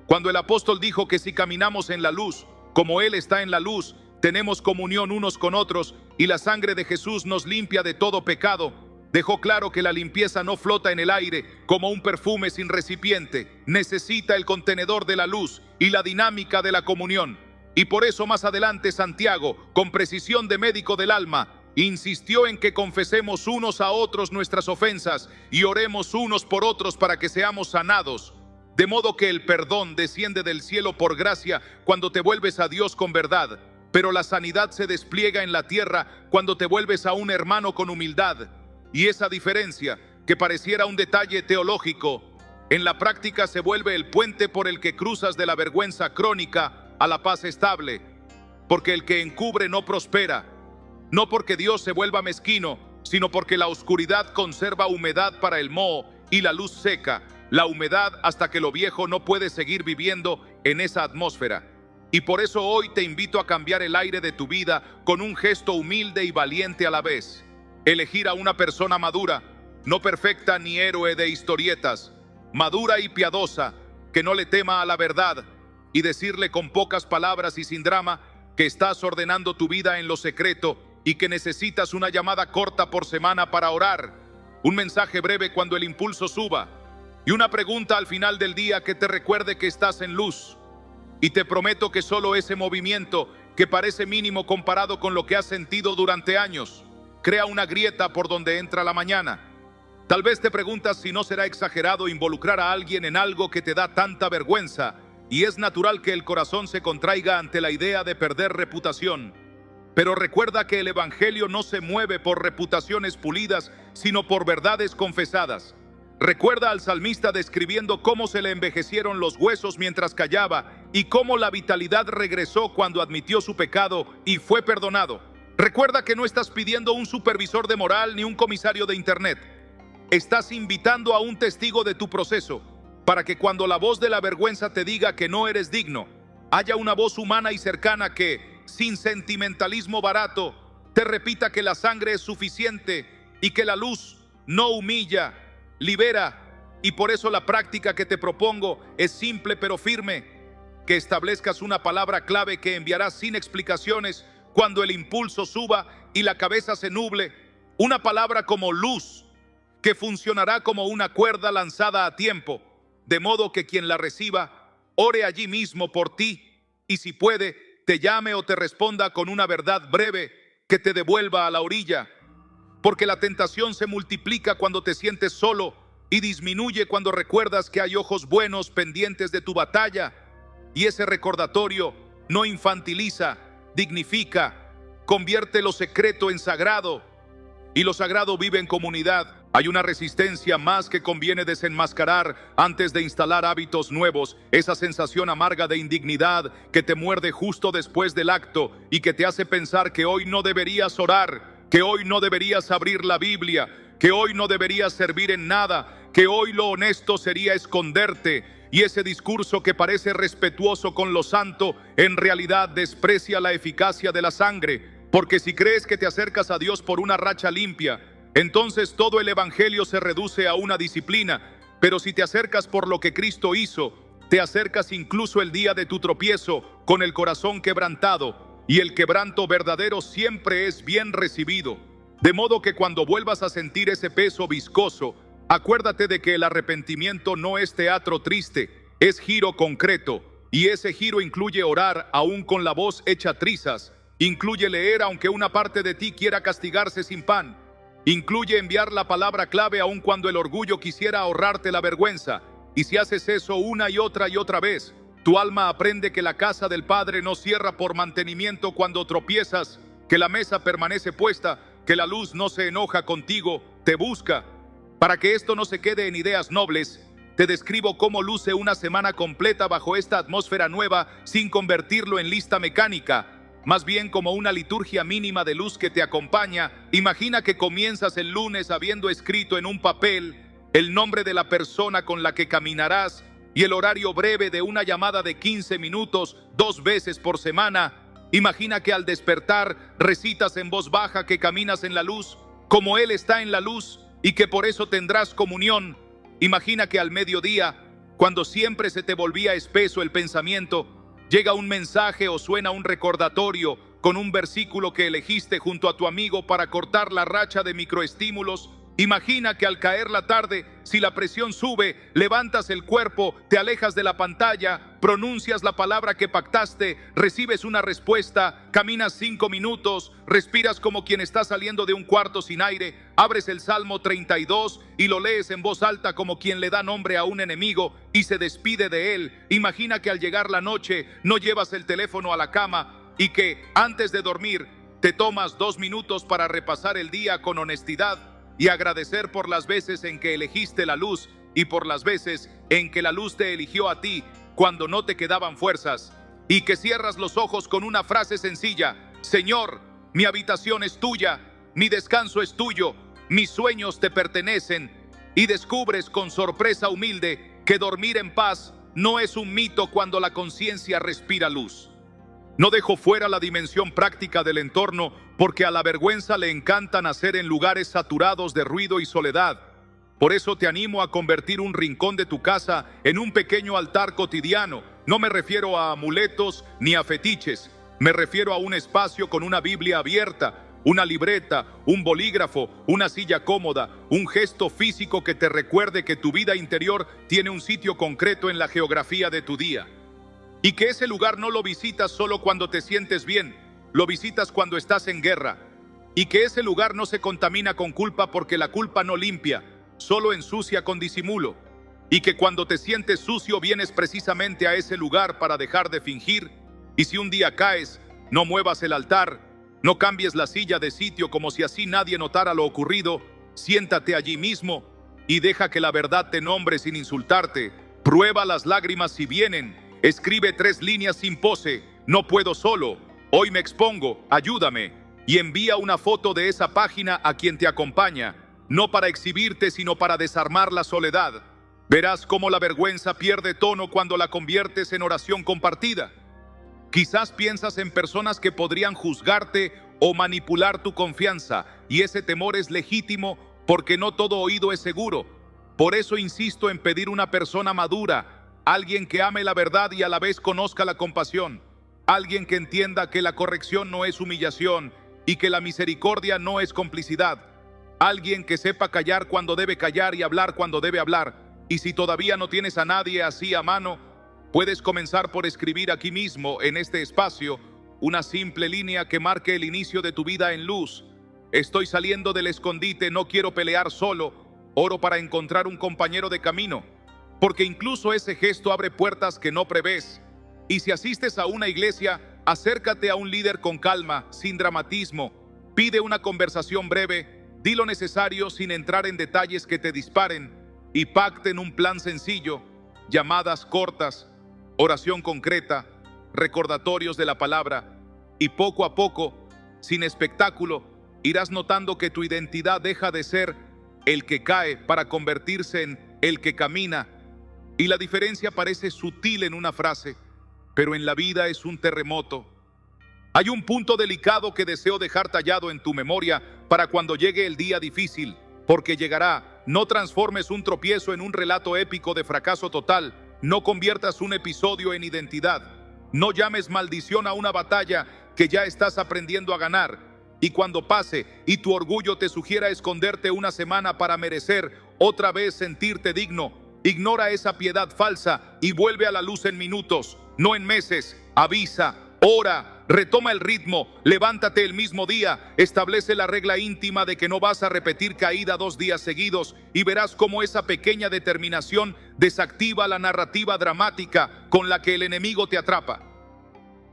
Cuando el apóstol dijo que si caminamos en la luz, como Él está en la luz, tenemos comunión unos con otros y la sangre de Jesús nos limpia de todo pecado, dejó claro que la limpieza no flota en el aire como un perfume sin recipiente, necesita el contenedor de la luz y la dinámica de la comunión. Y por eso más adelante Santiago, con precisión de médico del alma, insistió en que confesemos unos a otros nuestras ofensas y oremos unos por otros para que seamos sanados. De modo que el perdón desciende del cielo por gracia cuando te vuelves a Dios con verdad, pero la sanidad se despliega en la tierra cuando te vuelves a un hermano con humildad. Y esa diferencia, que pareciera un detalle teológico, en la práctica se vuelve el puente por el que cruzas de la vergüenza crónica a la paz estable. Porque el que encubre no prospera, no porque Dios se vuelva mezquino, sino porque la oscuridad conserva humedad para el moho y la luz seca la humedad hasta que lo viejo no puede seguir viviendo en esa atmósfera. Y por eso hoy te invito a cambiar el aire de tu vida con un gesto humilde y valiente a la vez. Elegir a una persona madura, no perfecta ni héroe de historietas, madura y piadosa, que no le tema a la verdad, y decirle con pocas palabras y sin drama que estás ordenando tu vida en lo secreto y que necesitas una llamada corta por semana para orar, un mensaje breve cuando el impulso suba y una pregunta al final del día que te recuerde que estás en luz. Y te prometo que solo ese movimiento, que parece mínimo comparado con lo que has sentido durante años, crea una grieta por donde entra la mañana. Tal vez te preguntas si no será exagerado involucrar a alguien en algo que te da tanta vergüenza, y es natural que el corazón se contraiga ante la idea de perder reputación. Pero recuerda que el evangelio no se mueve por reputaciones pulidas, sino por verdades confesadas. Recuerda al salmista describiendo cómo se le envejecieron los huesos mientras callaba y cómo la vitalidad regresó cuando admitió su pecado y fue perdonado. Recuerda que no estás pidiendo un supervisor de moral ni un comisario de internet. Estás invitando a un testigo de tu proceso, para que cuando la voz de la vergüenza te diga que no eres digno, haya una voz humana y cercana que, sin sentimentalismo barato, te repita que la sangre es suficiente y que la luz no humilla, libera. Y por eso la práctica que te propongo es simple pero firme: que establezcas una palabra clave que enviarás sin explicaciones cuando el impulso suba y la cabeza se nuble, una palabra como luz, que funcionará como una cuerda lanzada a tiempo, de modo que quien la reciba ore allí mismo por ti y, si puede, te llame o te responda con una verdad breve que te devuelva a la orilla. Porque la tentación se multiplica cuando te sientes solo y disminuye cuando recuerdas que hay ojos buenos pendientes de tu batalla. Y ese recordatorio no infantiliza, dignifica, convierte lo secreto en sagrado. Y lo sagrado vive en comunidad. Hay una resistencia más que conviene desenmascarar antes de instalar hábitos nuevos. Esa sensación amarga de indignidad que te muerde justo después del acto y que te hace pensar que hoy no deberías orar, que hoy no deberías abrir la Biblia, que hoy no deberías servir en nada, que hoy lo honesto sería esconderte. Y ese discurso que parece respetuoso con lo santo, en realidad desprecia la eficacia de la sangre. Porque si crees que te acercas a Dios por una racha limpia, entonces todo el evangelio se reduce a una disciplina. Pero si te acercas por lo que Cristo hizo, te acercas incluso el día de tu tropiezo con el corazón quebrantado, y el quebranto verdadero siempre es bien recibido. De modo que cuando vuelvas a sentir ese peso viscoso, acuérdate de que el arrepentimiento no es teatro triste, es giro concreto, y ese giro incluye orar aún con la voz hecha trizas, incluye leer aunque una parte de ti quiera castigarse sin pan, incluye enviar la palabra clave aun cuando el orgullo quisiera ahorrarte la vergüenza. Y si haces eso una y otra vez, tu alma aprende que la casa del Padre no cierra por mantenimiento cuando tropiezas, que la mesa permanece puesta, que la luz no se enoja contigo, te busca. Para que esto no se quede en ideas nobles, te describo cómo luce una semana completa bajo esta atmósfera nueva sin convertirlo en lista mecánica, más bien como una liturgia mínima de luz que te acompaña. Imagina que comienzas el lunes habiendo escrito en un papel el nombre de la persona con la que caminarás y el horario breve de una llamada de 15 minutos 2 veces por semana. Imagina que al despertar recitas en voz baja que caminas en la luz, como Él está en la luz, y que por eso tendrás comunión. Imagina que al mediodía, cuando siempre se te volvía espeso el pensamiento, llega un mensaje o suena un recordatorio con un versículo que elegiste junto a tu amigo para cortar la racha de microestímulos. Imagina que al caer la tarde, si la presión sube, levantas el cuerpo, te alejas de la pantalla, pronuncias la palabra que pactaste, recibes una respuesta, caminas 5 minutos, respiras como quien está saliendo de un cuarto sin aire, abres el Salmo 32 y lo lees en voz alta como quien le da nombre a un enemigo y se despide de él. Imagina que al llegar la noche no llevas el teléfono a la cama y que antes de dormir te tomas 2 minutos para repasar el día con honestidad y agradecer por las veces en que elegiste la luz y por las veces en que la luz te eligió a ti cuando no te quedaban fuerzas, y que cierras los ojos con una frase sencilla: Señor, mi habitación es tuya, mi descanso es tuyo, mis sueños te pertenecen, y descubres con sorpresa humilde que dormir en paz no es un mito cuando la conciencia respira luz. No dejo fuera la dimensión práctica del entorno, porque a la vergüenza le encanta nacer en lugares saturados de ruido y soledad. Por eso te animo a convertir un rincón de tu casa en un pequeño altar cotidiano. No me refiero a amuletos ni a fetiches. Me refiero a un espacio con una Biblia abierta, una libreta, un bolígrafo, una silla cómoda, un gesto físico que te recuerde que tu vida interior tiene un sitio concreto en la geografía de tu día. Y que ese lugar no lo visitas solo cuando te sientes bien, lo visitas cuando estás en guerra. Y que ese lugar no se contamina con culpa, porque la culpa no limpia, solo ensucia con disimulo. Y que cuando te sientes sucio vienes precisamente a ese lugar para dejar de fingir. Y si un día caes, no muevas el altar, no cambies la silla de sitio como si así nadie notara lo ocurrido. Siéntate allí mismo y deja que la verdad te nombre sin insultarte. Prueba las lágrimas si vienen. Escribe 3 líneas sin pose: no puedo solo, hoy me expongo, ayúdame. Y envía una foto de esa página a quien te acompaña, no para exhibirte, sino para desarmar la soledad. Verás cómo la vergüenza pierde tono cuando la conviertes en oración compartida. Quizás piensas en personas que podrían juzgarte o manipular tu confianza, y ese temor es legítimo, porque no todo oído es seguro. Por eso insisto en pedir una persona madura, alguien que ame la verdad y a la vez conozca la compasión, alguien que entienda que la corrección no es humillación y que la misericordia no es complicidad, alguien que sepa callar cuando debe callar y hablar cuando debe hablar. Y si todavía no tienes a nadie así a mano, puedes comenzar por escribir aquí mismo, en este espacio, una simple línea que marque el inicio de tu vida en luz. Estoy saliendo del escondite, no quiero pelear solo, oro para encontrar un compañero de camino. Porque incluso ese gesto abre puertas que no prevés. Y si asistes a una iglesia, acércate a un líder con calma, sin dramatismo. Pide una conversación breve, di lo necesario sin entrar en detalles que te disparen, y pacten un plan sencillo: llamadas cortas, oración concreta, recordatorios de la palabra. Y poco a poco, sin espectáculo, irás notando que tu identidad deja de ser el que cae para convertirse en el que camina. Y la diferencia parece sutil en una frase, pero en la vida es un terremoto. Hay un punto delicado que deseo dejar tallado en tu memoria para cuando llegue el día difícil, porque llegará. No transformes un tropiezo en un relato épico de fracaso total. No conviertas un episodio en identidad. No llames maldición a una batalla que ya estás aprendiendo a ganar. Y cuando pase y tu orgullo te sugiera esconderte una semana para merecer otra vez sentirte digno, ignora esa piedad falsa y vuelve a la luz en minutos, no en meses. Avisa, ora, retoma el ritmo, levántate el mismo día, establece la regla íntima de que no vas a repetir caída 2 días seguidos, y verás cómo esa pequeña determinación desactiva la narrativa dramática con la que el enemigo te atrapa.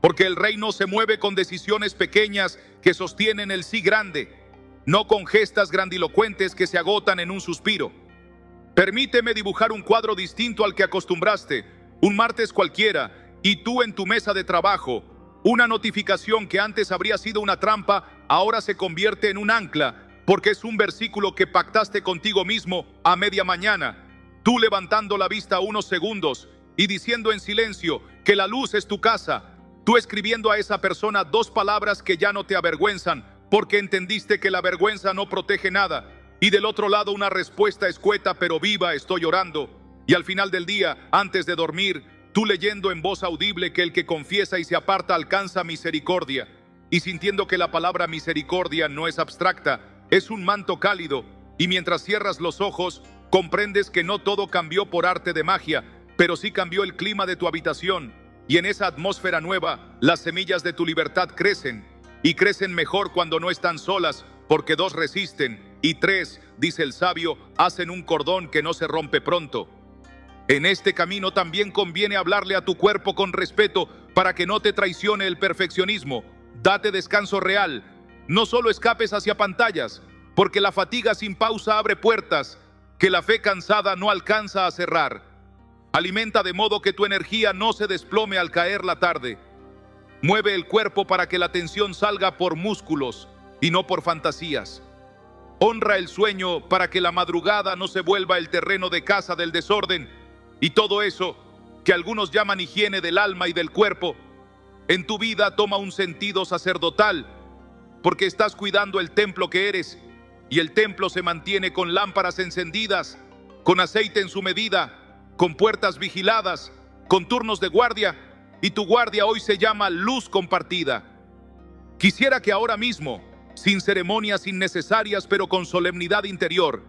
Porque el reino se mueve con decisiones pequeñas que sostienen el sí grande, no con gestas grandilocuentes que se agotan en un suspiro. Permíteme dibujar un cuadro distinto al que acostumbraste. Un martes cualquiera, y tú en tu mesa de trabajo. Una notificación que antes habría sido una trampa, ahora se convierte en un ancla, porque es un versículo que pactaste contigo mismo a media mañana. tú levantando la vista unos segundos y diciendo en silencio que la luz es tu casa, tú escribiendo a esa persona 2 palabras que ya no te avergüenzan, porque entendiste que la vergüenza no protege nada, y del otro lado una respuesta escueta pero viva: estoy orando. Y al final del día, antes de dormir, tú leyendo en voz audible que el que confiesa y se aparta alcanza misericordia, y sintiendo que la palabra misericordia no es abstracta, es un manto cálido, y mientras cierras los ojos, comprendes que no todo cambió por arte de magia, pero sí cambió el clima de tu habitación, y en esa atmósfera nueva, las semillas de tu libertad crecen, y crecen mejor cuando no están solas, porque 2 resisten, y 3, dice el sabio, hacen un cordón que no se rompe pronto. En este camino también conviene hablarle a tu cuerpo con respeto para que no te traicione el perfeccionismo. Date descanso real, no solo escapes hacia pantallas, porque la fatiga sin pausa abre puertas que la fe cansada no alcanza a cerrar. Alimenta de modo que tu energía no se desplome al caer la tarde. Mueve el cuerpo para que la tensión salga por músculos y no por fantasías. Honra el sueño para que la madrugada no se vuelva el terreno de caza del desorden. Y todo eso que algunos llaman higiene del alma y del cuerpo, en tu vida toma un sentido sacerdotal, porque estás cuidando el templo que eres, y el templo se mantiene con lámparas encendidas, con aceite en su medida, con puertas vigiladas, con turnos de guardia, y tu guardia hoy se llama luz compartida. Quisiera que ahora mismo, sin ceremonias innecesarias pero con solemnidad interior,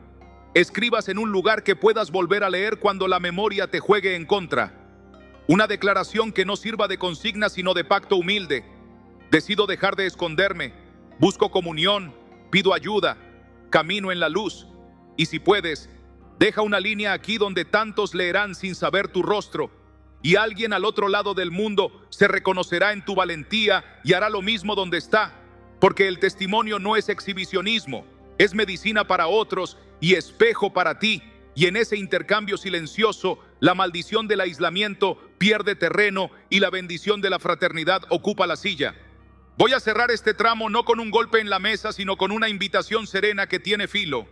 escribas en un lugar que puedas volver a leer cuando la memoria te juegue en contra. Una declaración que no sirva de consigna sino de pacto humilde. Decido dejar de esconderme, busco comunión, pido ayuda, camino en la luz. Y si puedes, deja una línea aquí donde tantos leerán sin saber tu rostro, y alguien al otro lado del mundo se reconocerá en tu valentía y hará lo mismo donde está, porque el testimonio no es exhibicionismo, es medicina para otros y espejo para ti. Y en ese intercambio silencioso, la maldición del aislamiento pierde terreno y la bendición de la fraternidad ocupa la silla. Voy a cerrar este tramo no con un golpe en la mesa, sino con una invitación serena que tiene filo.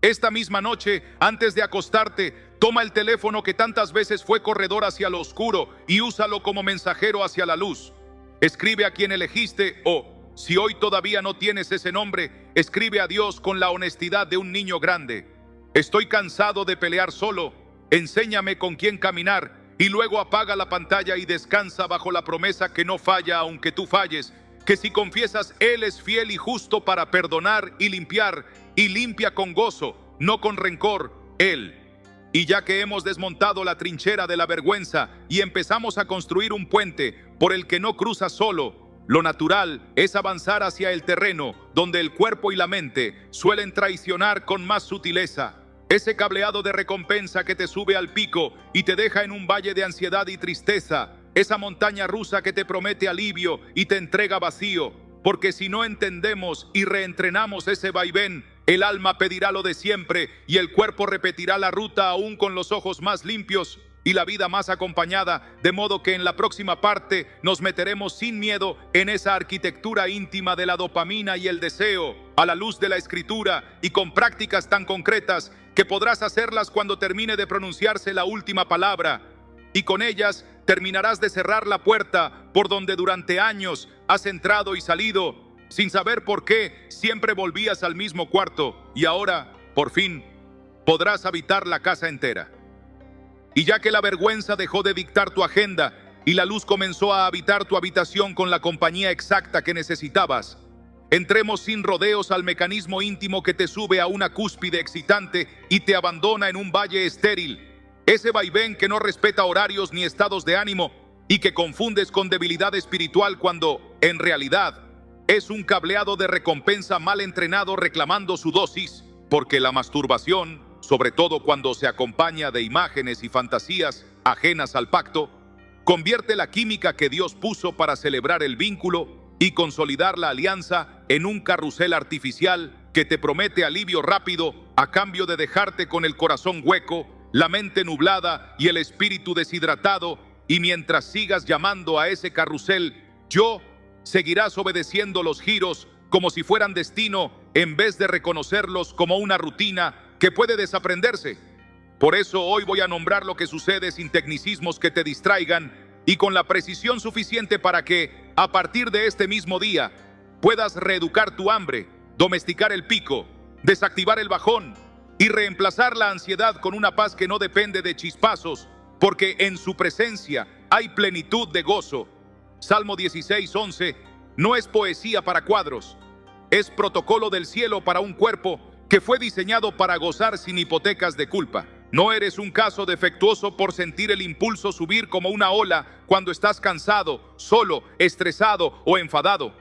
Esta misma noche, antes de acostarte, toma el teléfono que tantas veces fue corredor hacia lo oscuro y úsalo como mensajero hacia la luz. Escribe a quien elegiste o, si hoy todavía no tienes ese nombre, escribe a Dios con la honestidad de un niño grande. Estoy cansado de pelear solo, enséñame con quién caminar, y luego apaga la pantalla y descansa bajo la promesa que no falla aunque tú falles, que si confiesas Él es fiel y justo para perdonar y limpiar, y limpia con gozo, no con rencor, Él. Y ya que hemos desmontado la trinchera de la vergüenza y empezamos a construir un puente por el que no cruzas solo, lo natural es avanzar hacia el terreno donde el cuerpo y la mente suelen traicionar con más sutileza. Ese cableado de recompensa que te sube al pico y te deja en un valle de ansiedad y tristeza. Esa montaña rusa que te promete alivio y te entrega vacío. Porque si no entendemos y reentrenamos ese vaivén, el alma pedirá lo de siempre y el cuerpo repetirá la ruta aún con los ojos más limpios y la vida más acompañada, de modo que en la próxima parte nos meteremos sin miedo en esa arquitectura íntima de la dopamina y el deseo, a la luz de la escritura y con prácticas tan concretas que podrás hacerlas cuando termine de pronunciarse la última palabra, y con ellas terminarás de cerrar la puerta por donde durante años has entrado y salido, sin saber por qué siempre volvías al mismo cuarto, y ahora, por fin, podrás habitar la casa entera. Y ya que la vergüenza dejó de dictar tu agenda y la luz comenzó a habitar tu habitación con la compañía exacta que necesitabas, entremos sin rodeos al mecanismo íntimo que te sube a una cúspide excitante y te abandona en un valle estéril. Ese vaivén que no respeta horarios ni estados de ánimo y que confundes con debilidad espiritual cuando, en realidad, es un cableado de recompensa mal entrenado reclamando su dosis, porque la masturbación, sobre todo cuando se acompaña de imágenes y fantasías ajenas al pacto, convierte la química que Dios puso para celebrar el vínculo y consolidar la alianza en un carrusel artificial que te promete alivio rápido a cambio de dejarte con el corazón hueco, la mente nublada y el espíritu deshidratado, y mientras sigas llamando a ese carrusel yo, seguirás obedeciendo los giros como si fueran destino en vez de reconocerlos como una rutina que puede desaprenderse. Por eso hoy voy a nombrar lo que sucede sin tecnicismos que te distraigan y con la precisión suficiente para que, a partir de este mismo día, puedas reeducar tu hambre, domesticar el pico, desactivar el bajón y reemplazar la ansiedad con una paz que no depende de chispazos, porque en su presencia hay plenitud de gozo. Salmo 16:11 no es poesía para cuadros, es protocolo del cielo para un cuerpo que fue diseñado para gozar sin hipotecas de culpa. No eres un caso defectuoso por sentir el impulso subir como una ola cuando estás cansado, solo, estresado o enfadado.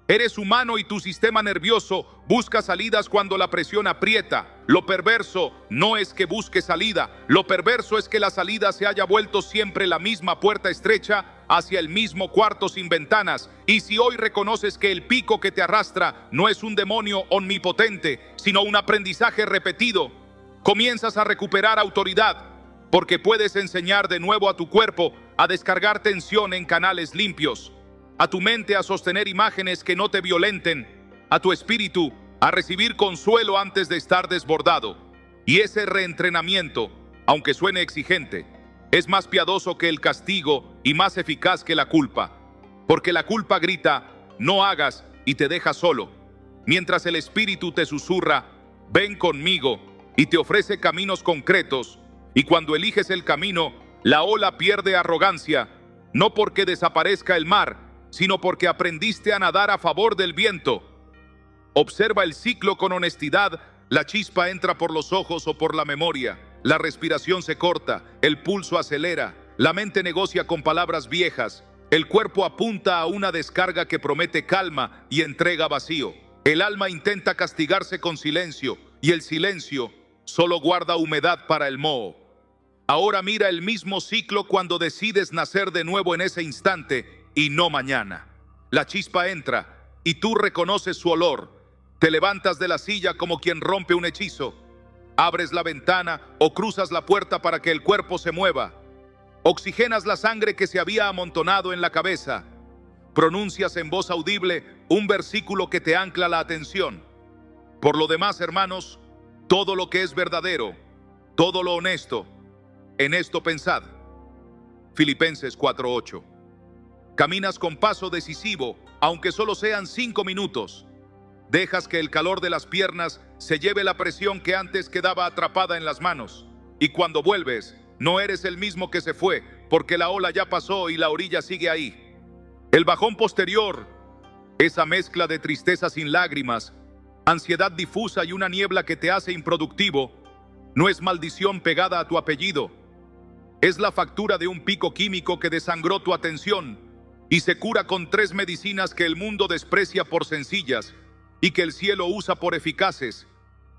Eres humano y tu sistema nervioso busca salidas cuando la presión aprieta. Lo perverso no es que busque salida, lo perverso es que la salida se haya vuelto siempre la misma puerta estrecha hacia el mismo cuarto sin ventanas. Y si hoy reconoces que el pico que te arrastra no es un demonio omnipotente, sino un aprendizaje repetido, comienzas a recuperar autoridad, porque puedes enseñar de nuevo a tu cuerpo a descargar tensión en canales limpios, a tu mente a sostener imágenes que no te violenten, a tu espíritu a recibir consuelo antes de estar desbordado. Y ese reentrenamiento, aunque suene exigente, es más piadoso que el castigo y más eficaz que la culpa, porque la culpa grita, no hagas, y te deja solo, mientras el espíritu te susurra, ven conmigo, y te ofrece caminos concretos. Y cuando eliges el camino, la ola pierde arrogancia, no porque desaparezca el mar, sino porque aprendiste a nadar a favor del viento. Observa el ciclo con honestidad. La chispa entra por los ojos o por la memoria. La respiración se corta, el pulso acelera, la mente negocia con palabras viejas, el cuerpo apunta a una descarga que promete calma y entrega vacío. El alma intenta castigarse con silencio, y el silencio solo guarda humedad para el moho. Ahora mira el mismo ciclo cuando decides nacer de nuevo en ese instante y no mañana. La chispa entra y tú reconoces su olor. Te levantas de la silla como quien rompe un hechizo. Abres la ventana o cruzas la puerta para que el cuerpo se mueva. Oxigenas la sangre que se había amontonado en la cabeza. Pronuncias en voz audible un versículo que te ancla la atención. Por lo demás, hermanos, todo lo que es verdadero, todo lo honesto, en esto pensad. Filipenses 4:8. Caminas con paso decisivo, aunque solo sean 5 minutos. Dejas que el calor de las piernas se lleve la presión que antes quedaba atrapada en las manos. Y cuando vuelves, no eres el mismo que se fue, porque la ola ya pasó y la orilla sigue ahí. El bajón posterior, esa mezcla de tristeza sin lágrimas, ansiedad difusa y una niebla que te hace improductivo, no es maldición pegada a tu apellido. Es la factura de un pico químico que desangró tu atención y se cura con 3 medicinas que el mundo desprecia por sencillas y que el cielo usa por eficaces: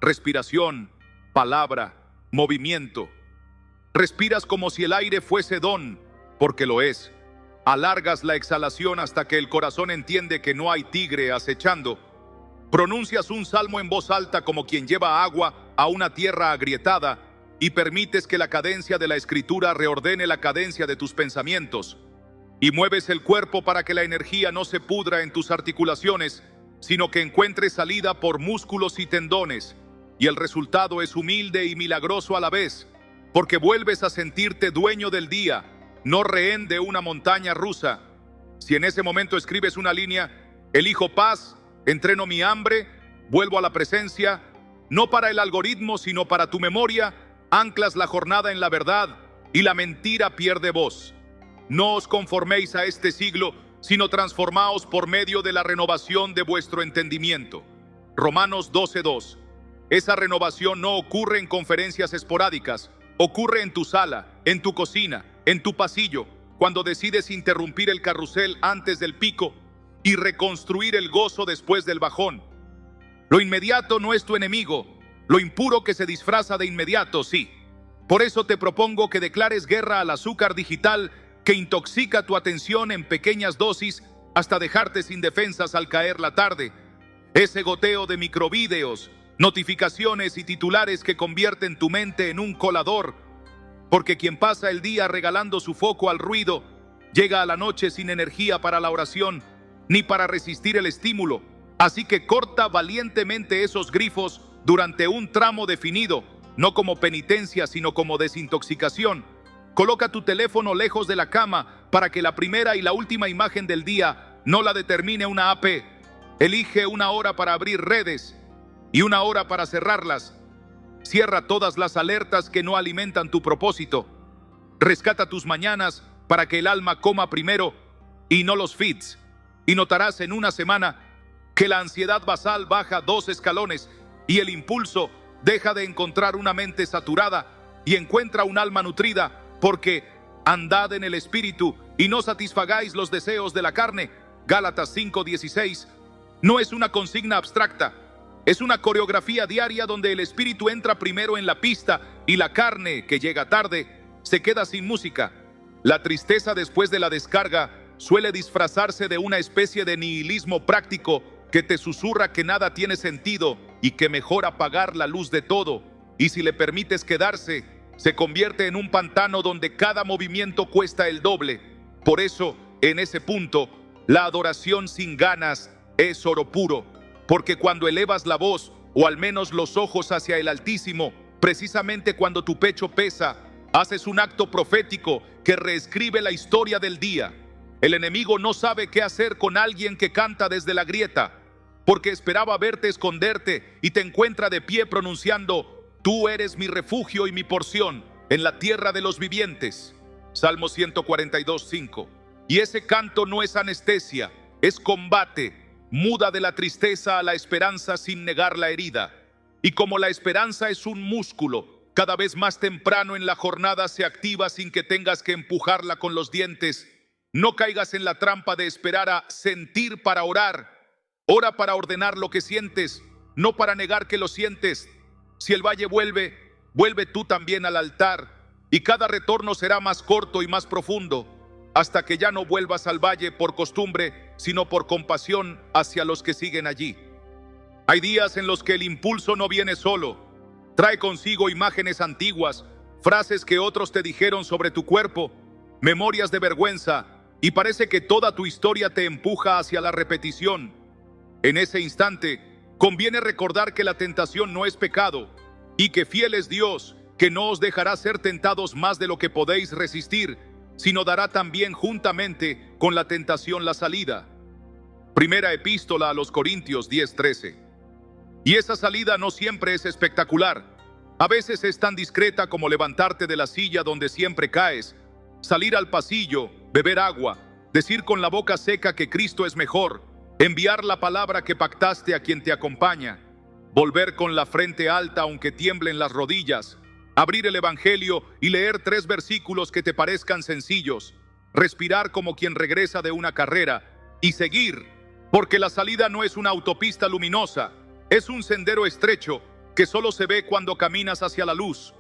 respiración, palabra, movimiento. Respiras como si el aire fuese don, porque lo es. Alargas la exhalación hasta que el corazón entiende que no hay tigre acechando. Pronuncias un salmo en voz alta como quien lleva agua a una tierra agrietada y permites que la cadencia de la escritura reordene la cadencia de tus pensamientos. Y mueves el cuerpo para que la energía no se pudra en tus articulaciones, sino que encuentre salida por músculos y tendones. Y el resultado es humilde y milagroso a la vez, porque vuelves a sentirte dueño del día, no rehén de una montaña rusa. Si en ese momento escribes una línea, elijo paz, entreno mi hambre, vuelvo a la presencia, no para el algoritmo, sino para tu memoria, anclas la jornada en la verdad y la mentira pierde voz. No os conforméis a este siglo, sino transformaos por medio de la renovación de vuestro entendimiento. Romanos 12:2. Esa renovación no ocurre en conferencias esporádicas, ocurre en tu sala, en tu cocina, en tu pasillo, cuando decides interrumpir el carrusel antes del pico y reconstruir el gozo después del bajón. Lo inmediato no es tu enemigo, lo impuro que se disfraza de inmediato, sí. Por eso te propongo que declares guerra al azúcar digital que intoxica tu atención en pequeñas dosis hasta dejarte sin defensas al caer la tarde. Ese goteo de microvídeos, notificaciones y titulares que convierten tu mente en un colador, porque quien pasa el día regalando su foco al ruido, llega a la noche sin energía para la oración, ni para resistir el estímulo. Así que corta valientemente esos grifos durante un tramo definido, no como penitencia, sino como desintoxicación. Coloca tu teléfono lejos de la cama para que la primera y la última imagen del día no la determine una AP. Elige una hora para abrir redes y una hora para cerrarlas. Cierra todas las alertas que no alimentan tu propósito. Rescata tus mañanas para que el alma coma primero y no los feeds. Y notarás en una semana que la ansiedad basal baja 2 escalones y el impulso deja de encontrar una mente saturada y encuentra un alma nutrida, porque andad en el espíritu y no satisfagáis los deseos de la carne. Gálatas 5:16. No es una consigna abstracta, es una coreografía diaria donde el espíritu entra primero en la pista y la carne, que llega tarde, se queda sin música. La tristeza después de la descarga suele disfrazarse de una especie de nihilismo práctico que te susurra que nada tiene sentido y que mejor apagar la luz de todo. Y si le permites quedarse, se convierte en un pantano donde cada movimiento cuesta el doble. Por eso, en ese punto, la adoración sin ganas es oro puro, porque cuando elevas la voz, o al menos los ojos hacia el Altísimo, precisamente cuando tu pecho pesa, haces un acto profético que reescribe la historia del día. El enemigo no sabe qué hacer con alguien que canta desde la grieta, porque esperaba verte esconderte y te encuentra de pie pronunciando: tú eres mi refugio y mi porción en la tierra de los vivientes. Salmo 142:5. Y ese canto no es anestesia, es combate. Muda de la tristeza a la esperanza sin negar la herida. Y como la esperanza es un músculo, cada vez más temprano en la jornada se activa sin que tengas que empujarla con los dientes. No caigas en la trampa de esperar a sentir para orar. Ora para ordenar lo que sientes, no para negar que lo sientes. Si el valle vuelve, vuelve tú también al altar, y cada retorno será más corto y más profundo, hasta que ya no vuelvas al valle por costumbre, sino por compasión hacia los que siguen allí. Hay días en los que el impulso no viene solo. Trae consigo imágenes antiguas, frases que otros te dijeron sobre tu cuerpo, memorias de vergüenza, y parece que toda tu historia te empuja hacia la repetición. En ese instante, conviene recordar que la tentación no es pecado, y que fiel es Dios, que no os dejará ser tentados más de lo que podéis resistir, sino dará también juntamente con la tentación la salida. Primera epístola a los Corintios 10:13. Y esa salida no siempre es espectacular. A veces es tan discreta como levantarte de la silla donde siempre caes, salir al pasillo, beber agua, decir con la boca seca que Cristo es mejor, enviar la palabra que pactaste a quien te acompaña, volver con la frente alta aunque tiemblen las rodillas, abrir el Evangelio y leer 3 versículos que te parezcan sencillos, respirar como quien regresa de una carrera y seguir, porque la salida no es una autopista luminosa, es un sendero estrecho que solo se ve cuando caminas hacia la luz.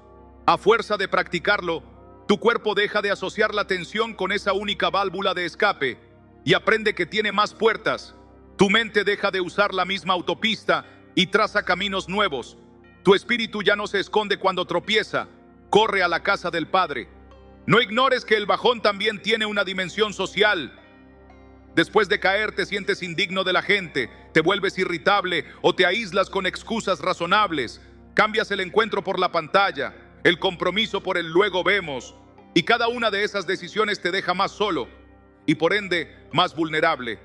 A fuerza de practicarlo, tu cuerpo deja de asociar la tensión con esa única válvula de escape y aprende que tiene más puertas. Tu mente deja de usar la misma autopista y traza caminos nuevos. Tu espíritu ya no se esconde cuando tropieza, corre a la casa del Padre. No ignores que el bajón también tiene una dimensión social. Después de caer te sientes indigno de la gente, te vuelves irritable o te aíslas con excusas razonables. Cambias el encuentro por la pantalla, el compromiso por el luego vemos. Y cada una de esas decisiones te deja más solo y por ende más vulnerable.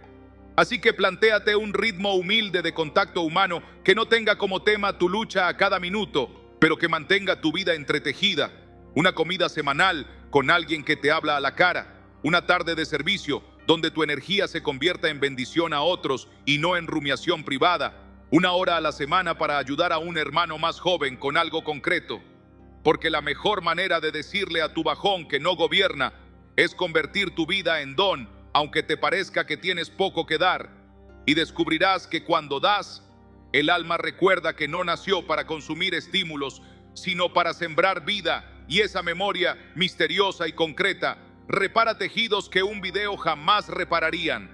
Así que plantéate un ritmo humilde de contacto humano que no tenga como tema tu lucha a cada minuto, pero que mantenga tu vida entretejida. Una comida semanal con alguien que te habla a la cara. Una tarde de servicio donde tu energía se convierta en bendición a otros y no en rumiación privada. Una hora a la semana para ayudar a un hermano más joven con algo concreto. Porque la mejor manera de decirle a tu bajón que no gobierna es convertir tu vida en don, aunque te parezca que tienes poco que dar. Y descubrirás que cuando das, el alma recuerda que no nació para consumir estímulos, sino para sembrar vida, y esa memoria misteriosa y concreta repara tejidos que un video jamás repararían.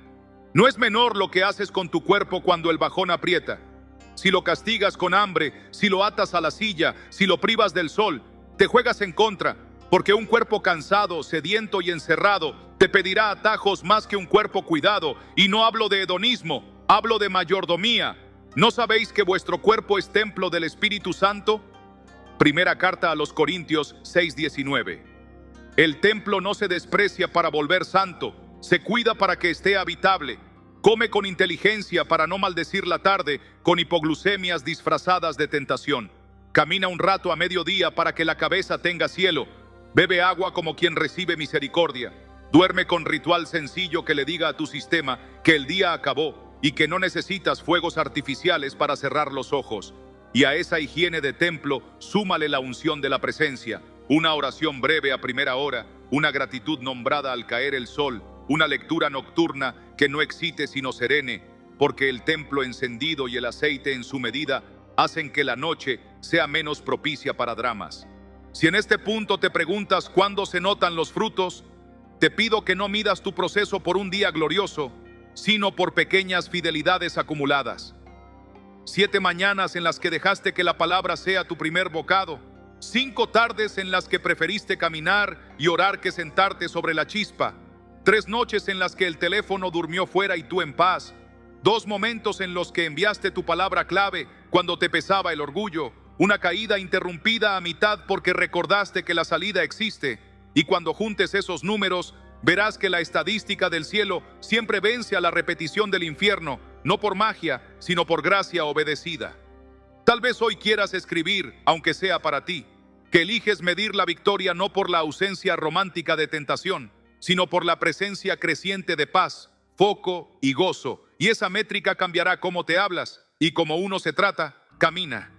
No es menor lo que haces con tu cuerpo cuando el bajón aprieta. Si lo castigas con hambre, si lo atas a la silla, si lo privas del sol, te juegas en contra, porque un cuerpo cansado, sediento y encerrado te pedirá atajos más que un cuerpo cuidado. Y no hablo de hedonismo, hablo de mayordomía. ¿No sabéis que vuestro cuerpo es templo del Espíritu Santo? Primera carta a los Corintios 6:19. El templo no se desprecia para volver santo, se cuida para que esté habitable. Come con inteligencia para no maldecir la tarde con hipoglucemias disfrazadas de tentación. Camina un rato a mediodía para que la cabeza tenga cielo. Bebe agua como quien recibe misericordia. Duerme con ritual sencillo que le diga a tu sistema que el día acabó y que no necesitas fuegos artificiales para cerrar los ojos. Y a esa higiene de templo, súmale la unción de la presencia, una oración breve a primera hora, una gratitud nombrada al caer el sol, una lectura nocturna que no excite sino serene, porque el templo encendido y el aceite en su medida hacen que la noche sea menos propicia para dramas. Si en este punto te preguntas cuándo se notan los frutos, te pido que no midas tu proceso por un día glorioso, sino por pequeñas fidelidades acumuladas. 7 mañanas en las que dejaste que la palabra sea tu primer bocado. 5 tardes en las que preferiste caminar y orar que sentarte sobre la chispa. 3 noches en las que el teléfono durmió fuera y tú en paz. 2 momentos en los que enviaste tu palabra clave cuando te pesaba el orgullo. Una caída interrumpida a mitad porque recordaste que la salida existe. Y cuando juntes esos números, verás que la estadística del cielo siempre vence a la repetición del infierno, no por magia, sino por gracia obedecida. Tal vez hoy quieras escribir, aunque sea para ti, que eliges medir la victoria no por la ausencia romántica de tentación, sino por la presencia creciente de paz, foco y gozo. Y esa métrica cambiará cómo te hablas y como uno se trata, camina.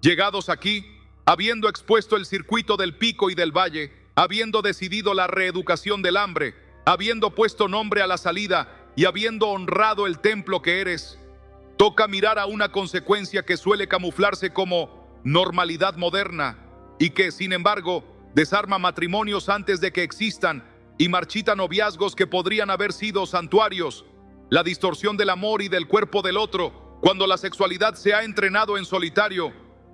Llegados aquí, habiendo expuesto el circuito del pico y del valle, habiendo decidido la reeducación del hambre, habiendo puesto nombre a la salida y habiendo honrado el templo que eres, toca mirar a una consecuencia que suele camuflarse como normalidad moderna y que, sin embargo, desarma matrimonios antes de que existan y marchita noviazgos que podrían haber sido santuarios. La distorsión del amor y del cuerpo del otro, cuando la sexualidad se ha entrenado en solitario,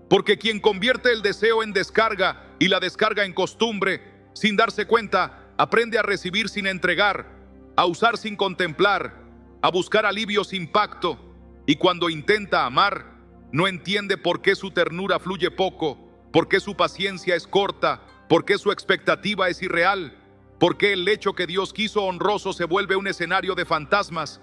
porque quien convierte el deseo en descarga y la descarga en costumbre, sin darse cuenta, aprende a recibir sin entregar, a usar sin contemplar, a buscar alivio sin pacto, y cuando intenta amar, no entiende por qué su ternura fluye poco, por qué su paciencia es corta, por qué su expectativa es irreal, por qué el lecho que Dios quiso honroso se vuelve un escenario de fantasmas.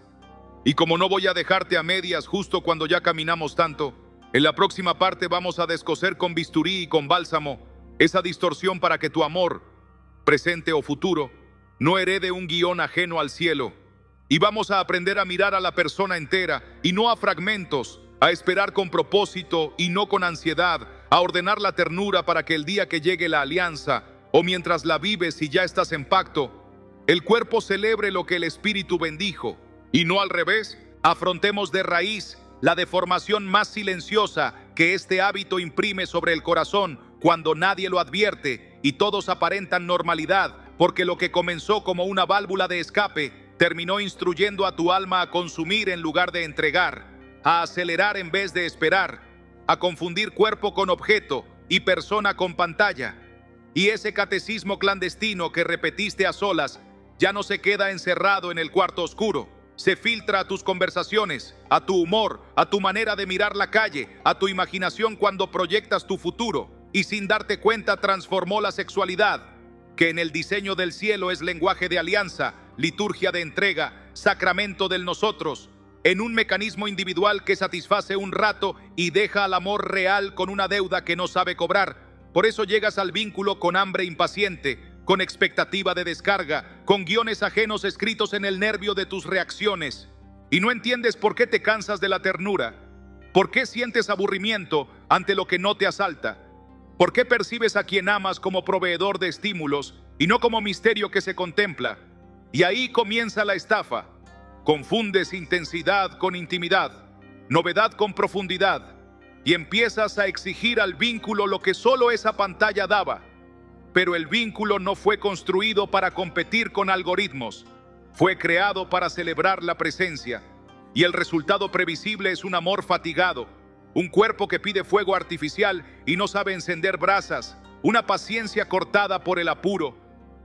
Y como no voy a dejarte a medias justo cuando ya caminamos tanto, en la próxima parte vamos a descoser con bisturí y con bálsamo esa distorsión para que tu amor, presente o futuro, no herede un guión ajeno al cielo. Y vamos a aprender a mirar a la persona entera y no a fragmentos, a esperar con propósito y no con ansiedad, a ordenar la ternura para que el día que llegue la alianza, o mientras la vives y ya estás en pacto, el cuerpo celebre lo que el espíritu bendijo, y no al revés. Afrontemos de raíz la deformación más silenciosa que este hábito imprime sobre el corazón cuando nadie lo advierte y todos aparentan normalidad, porque lo que comenzó como una válvula de escape terminó instruyendo a tu alma a consumir en lugar de entregar, a acelerar en vez de esperar, a confundir cuerpo con objeto y persona con pantalla. Y ese catecismo clandestino que repetiste a solas ya no se queda encerrado en el cuarto oscuro. Se filtra a tus conversaciones, a tu humor, a tu manera de mirar la calle, a tu imaginación cuando proyectas tu futuro. Y sin darte cuenta transformó la sexualidad, que en el diseño del cielo es lenguaje de alianza, liturgia de entrega, sacramento del nosotros, en un mecanismo individual que satisface un rato y deja al amor real con una deuda que no sabe cobrar. Por eso llegas al vínculo con hambre impaciente, con expectativa de descarga, con guiones ajenos escritos en el nervio de tus reacciones. Y no entiendes por qué te cansas de la ternura, por qué sientes aburrimiento ante lo que no te asalta, por qué percibes a quien amas como proveedor de estímulos y no como misterio que se contempla. Y ahí comienza la estafa. Confundes intensidad con intimidad, novedad con profundidad, y empiezas a exigir al vínculo lo que solo esa pantalla daba. Pero el vínculo no fue construido para competir con algoritmos, fue creado para celebrar la presencia, y el resultado previsible es un amor fatigado, un cuerpo que pide fuego artificial y no sabe encender brasas, una paciencia cortada por el apuro,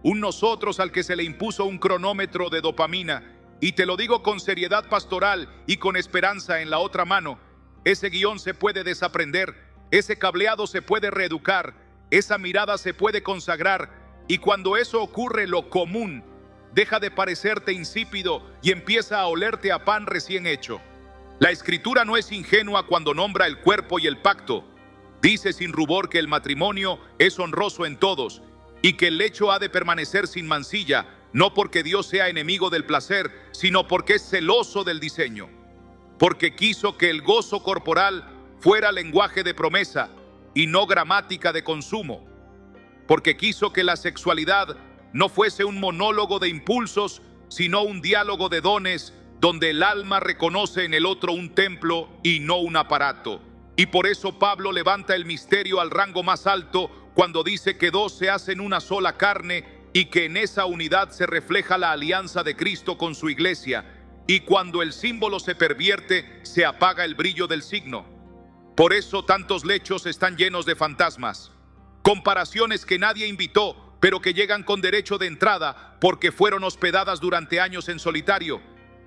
un nosotros al que se le impuso un cronómetro de dopamina. Y te lo digo con seriedad pastoral y con esperanza en la otra mano, ese guión se puede desaprender, ese cableado se puede reeducar, esa mirada se puede consagrar, y cuando eso ocurre, lo común deja de parecerte insípido y empieza a olerte a pan recién hecho. La Escritura no es ingenua cuando nombra el cuerpo y el pacto. Dice sin rubor que el matrimonio es honroso en todos y que el lecho ha de permanecer sin mancilla, no porque Dios sea enemigo del placer, sino porque es celoso del diseño. Porque quiso que el gozo corporal fuera lenguaje de promesa y no gramática de consumo. Porque quiso que la sexualidad no fuese un monólogo de impulsos, sino un diálogo de dones, donde el alma reconoce en el otro un templo y no un aparato. Y por eso Pablo levanta el misterio al rango más alto cuando dice que dos se hacen una sola carne y que en esa unidad se refleja la alianza de Cristo con su iglesia. Y cuando el símbolo se pervierte, se apaga el brillo del signo. Por eso tantos lechos están llenos de fantasmas, comparaciones que nadie invitó, pero que llegan con derecho de entrada porque fueron hospedadas durante años en solitario.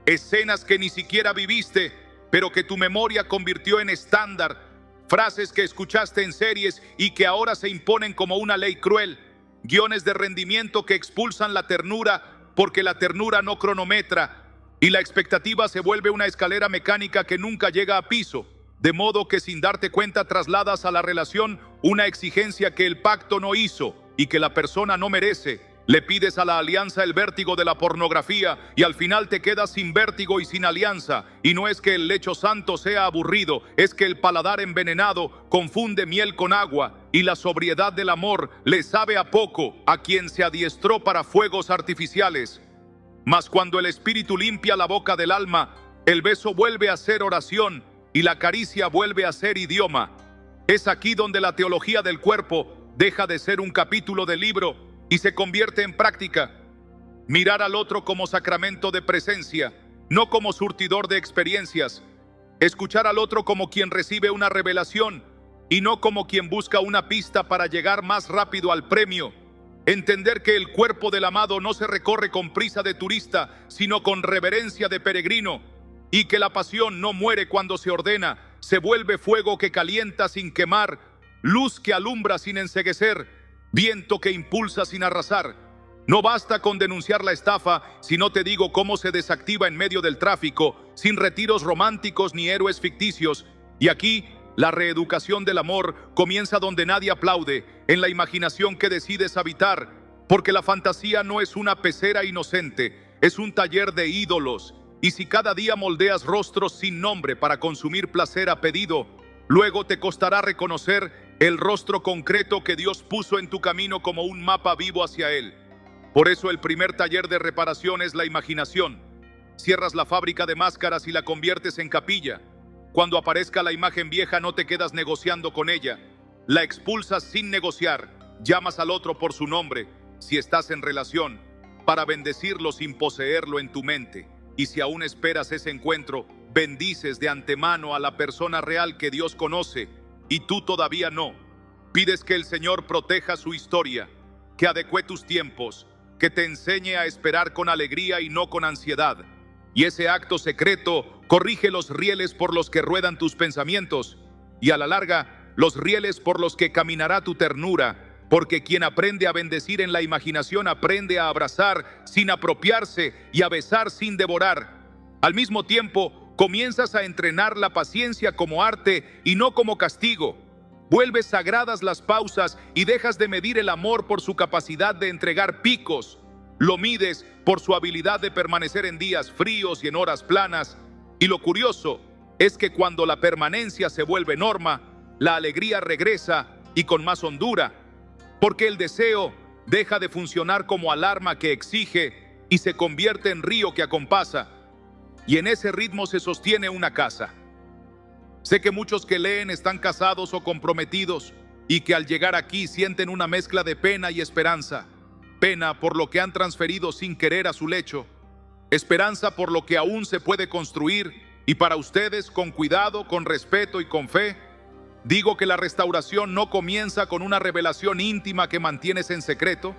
Escenas que ni siquiera viviste, pero que tu memoria convirtió en estándar. Frases que escuchaste en series y que ahora se imponen como una ley cruel. Guiones de rendimiento que expulsan la ternura porque la ternura no cronometra y la expectativa se vuelve una escalera mecánica que nunca llega a piso. De modo que sin darte cuenta trasladas a la relación una exigencia que el pacto no hizo y que la persona no merece. Le pides a la alianza el vértigo de la pornografía y al final te quedas sin vértigo y sin alianza. Y no es que el lecho santo sea aburrido, es que el paladar envenenado confunde miel con agua y la sobriedad del amor le sabe a poco a quien se adiestró para fuegos artificiales. Mas cuando el espíritu limpia la boca del alma, el beso vuelve a ser oración y la caricia vuelve a ser idioma. Es aquí donde la teología del cuerpo deja de ser un capítulo del libro y se convierte en práctica. Mirar al otro como sacramento de presencia, no como surtidor de experiencias. Escuchar al otro como quien recibe una revelación y no como quien busca una pista para llegar más rápido al premio. Entender que el cuerpo del amado no se recorre con prisa de turista, sino con reverencia de peregrino, y que la pasión no muere cuando se ordena, se vuelve fuego que calienta sin quemar, luz que alumbra sin enceguecer, viento que impulsa sin arrasar. No basta con denunciar la estafa si no te digo cómo se desactiva en medio del tráfico, sin retiros románticos ni héroes ficticios. Y aquí, la reeducación del amor comienza donde nadie aplaude, en la imaginación que decides habitar, porque la fantasía no es una pecera inocente, es un taller de ídolos. Y si cada día moldeas rostros sin nombre para consumir placer a pedido, luego te costará reconocer el rostro concreto que Dios puso en tu camino como un mapa vivo hacia Él. Por eso el primer taller de reparación es la imaginación. Cierras la fábrica de máscaras y la conviertes en capilla. Cuando aparezca la imagen vieja no te quedas negociando con ella. La expulsas sin negociar. Llamas al otro por su nombre, si estás en relación, para bendecirlo sin poseerlo en tu mente. Y si aún esperas ese encuentro, bendices de antemano a la persona real que Dios conoce y tú todavía no. Pides que el Señor proteja su historia, que adecue tus tiempos, que te enseñe a esperar con alegría y no con ansiedad. Y ese acto secreto corrige los rieles por los que ruedan tus pensamientos y a la larga los rieles por los que caminará tu ternura. Porque quien aprende a bendecir en la imaginación aprende a abrazar sin apropiarse y a besar sin devorar. Al mismo tiempo, comienzas a entrenar la paciencia como arte y no como castigo. Vuelves sagradas las pausas y dejas de medir el amor por su capacidad de entregar picos. Lo mides por su habilidad de permanecer en días fríos y en horas planas. Y lo curioso es que cuando la permanencia se vuelve norma, la alegría regresa y con más hondura. Porque el deseo deja de funcionar como alarma que exige y se convierte en río que acompasa. Y en ese ritmo se sostiene una casa. Sé que muchos que leen están casados o comprometidos y que al llegar aquí sienten una mezcla de pena y esperanza. Pena por lo que han transferido sin querer a su lecho. Esperanza por lo que aún se puede construir y para ustedes con cuidado, con respeto y con fe. Digo que la restauración no comienza con una revelación íntima que mantienes en secreto.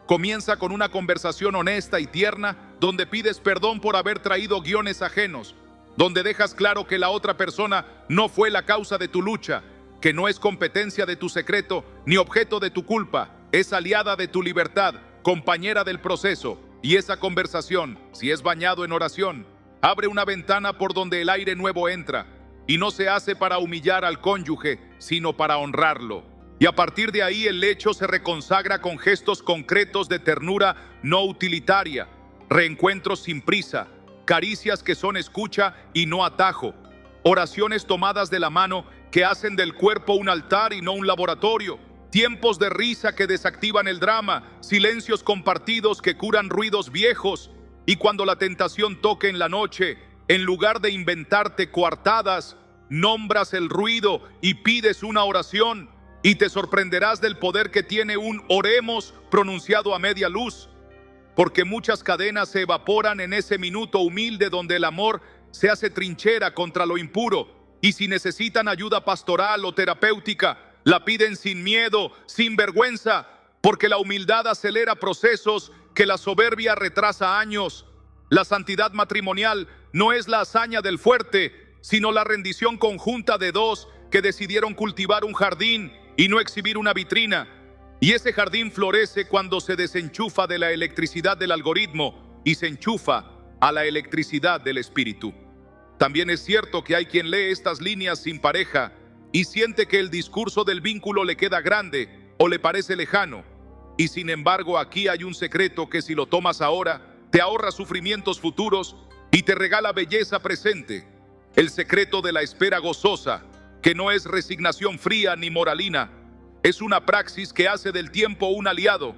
Comienza con una conversación honesta y tierna donde pides perdón por haber traído guiones ajenos, donde dejas claro que la otra persona no fue la causa de tu lucha que no es competencia de tu secreto ni objeto de tu culpa, es aliada de tu libertad, compañera del proceso. Y esa conversación, si es bañado en oración, abre una ventana por donde el aire nuevo entra, y no se hace para humillar al cónyuge, sino para honrarlo. Y a partir de ahí el lecho se reconsagra con gestos concretos de ternura no utilitaria, reencuentros sin prisa, caricias que son escucha y no atajo, oraciones tomadas de la mano que hacen del cuerpo un altar y no un laboratorio, tiempos de risa que desactivan el drama, silencios compartidos que curan ruidos viejos. Y cuando la tentación toque en la noche, en lugar de inventarte coartadas, nombras el ruido y pides una oración, y te sorprenderás del poder que tiene un oremos pronunciado a media luz, porque muchas cadenas se evaporan en ese minuto humilde donde el amor se hace trinchera contra lo impuro. Y si necesitan ayuda pastoral o terapéutica, la piden sin miedo, sin vergüenza, porque la humildad acelera procesos que la soberbia retrasa años. La santidad matrimonial no es la hazaña del fuerte, sino la rendición conjunta de dos que decidieron cultivar un jardín y no exhibir una vitrina. Y ese jardín florece cuando se desenchufa de la electricidad del algoritmo y se enchufa a la electricidad del espíritu. También es cierto que hay quien lee estas líneas sin pareja y siente que el discurso del vínculo le queda grande o le parece lejano. Y sin embargo, aquí hay un secreto que si lo tomas ahora, te ahorra sufrimientos futuros y te regala belleza presente. El secreto de la espera gozosa, que no es resignación fría ni moralina, es una praxis que hace del tiempo un aliado.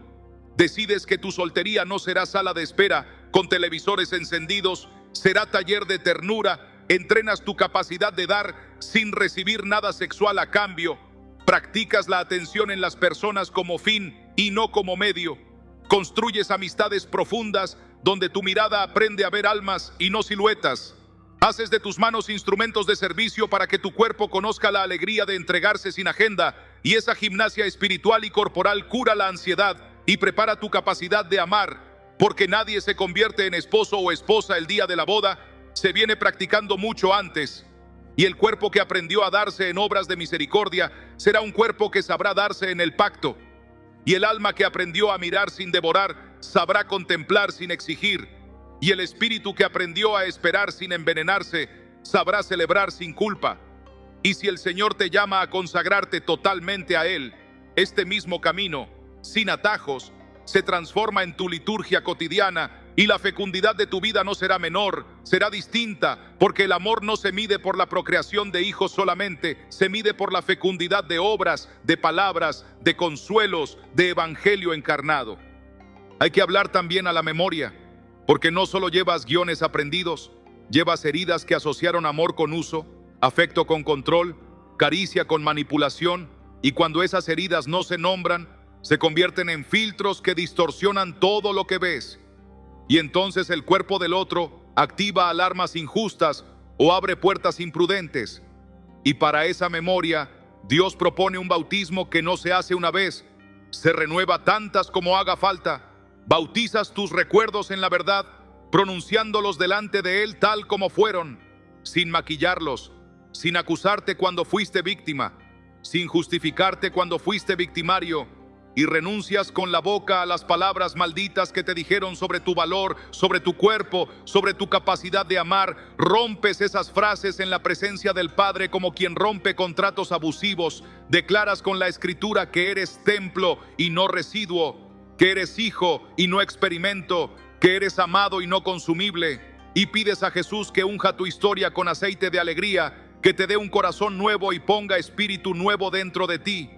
Decides que tu soltería no será sala de espera con televisores encendidos, será taller de ternura. Entrenas tu capacidad de dar sin recibir nada sexual a cambio. Practicas la atención en las personas como fin y no como medio. Construyes amistades profundas donde tu mirada aprende a ver almas y no siluetas. Haces de tus manos instrumentos de servicio para que tu cuerpo conozca la alegría de entregarse sin agenda, y esa gimnasia espiritual y corporal cura la ansiedad y prepara tu capacidad de amar, porque nadie se convierte en esposo o esposa el día de la boda, se viene practicando mucho antes. Y el cuerpo que aprendió a darse en obras de misericordia será un cuerpo que sabrá darse en el pacto. Y el alma que aprendió a mirar sin devorar sabrá contemplar sin exigir. Y el espíritu que aprendió a esperar sin envenenarse sabrá celebrar sin culpa. Y si el Señor te llama a consagrarte totalmente a Él, este mismo camino, sin atajos, se transforma en tu liturgia cotidiana, y la fecundidad de tu vida no será menor, será distinta, porque el amor no se mide por la procreación de hijos solamente, se mide por la fecundidad de obras, de palabras, de consuelos, de evangelio encarnado. Hay que hablar también a la memoria, porque no solo llevas guiones aprendidos, llevas heridas que asociaron amor con uso, afecto con control, caricia con manipulación, y cuando esas heridas no se nombran, se convierten en filtros que distorsionan todo lo que ves. Y entonces el cuerpo del otro activa alarmas injustas o abre puertas imprudentes. Y para esa memoria, Dios propone un bautismo que no se hace una vez, se renueva tantas como haga falta. Bautizas tus recuerdos en la verdad, pronunciándolos delante de Él tal como fueron, sin maquillarlos, sin acusarte cuando fuiste víctima, sin justificarte cuando fuiste victimario. Y renuncias con la boca a las palabras malditas que te dijeron sobre tu valor, sobre tu cuerpo, sobre tu capacidad de amar. Rompes esas frases en la presencia del Padre como quien rompe contratos abusivos. Declaras con la Escritura que eres templo y no residuo, que eres hijo y no experimento, que eres amado y no consumible. Y pides a Jesús que unja tu historia con aceite de alegría, que te dé un corazón nuevo y ponga espíritu nuevo dentro de ti.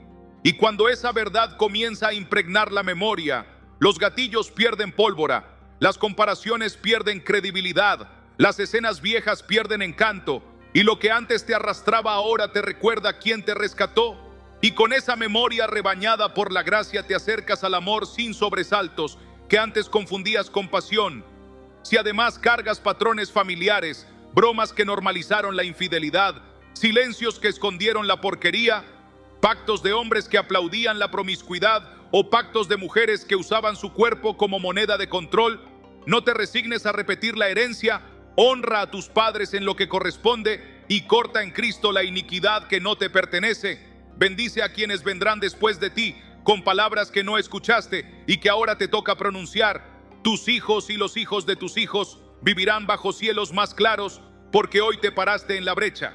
Y cuando esa verdad comienza a impregnar la memoria, los gatillos pierden pólvora, las comparaciones pierden credibilidad, las escenas viejas pierden encanto, y lo que antes te arrastraba ahora te recuerda quién te rescató. Y con esa memoria rebañada por la gracia te acercas al amor sin sobresaltos, que antes confundías con pasión. Si además cargas patrones familiares, bromas que normalizaron la infidelidad, silencios que escondieron la porquería, pactos de hombres que aplaudían la promiscuidad o pactos de mujeres que usaban su cuerpo como moneda de control, no te resignes a repetir la herencia. Honra a tus padres en lo que corresponde y corta en Cristo la iniquidad que no te pertenece. Bendice a quienes vendrán después de ti, con palabras que no escuchaste y que ahora te toca pronunciar. Tus hijos y los hijos de tus hijos vivirán bajo cielos más claros, porque hoy te paraste en la brecha.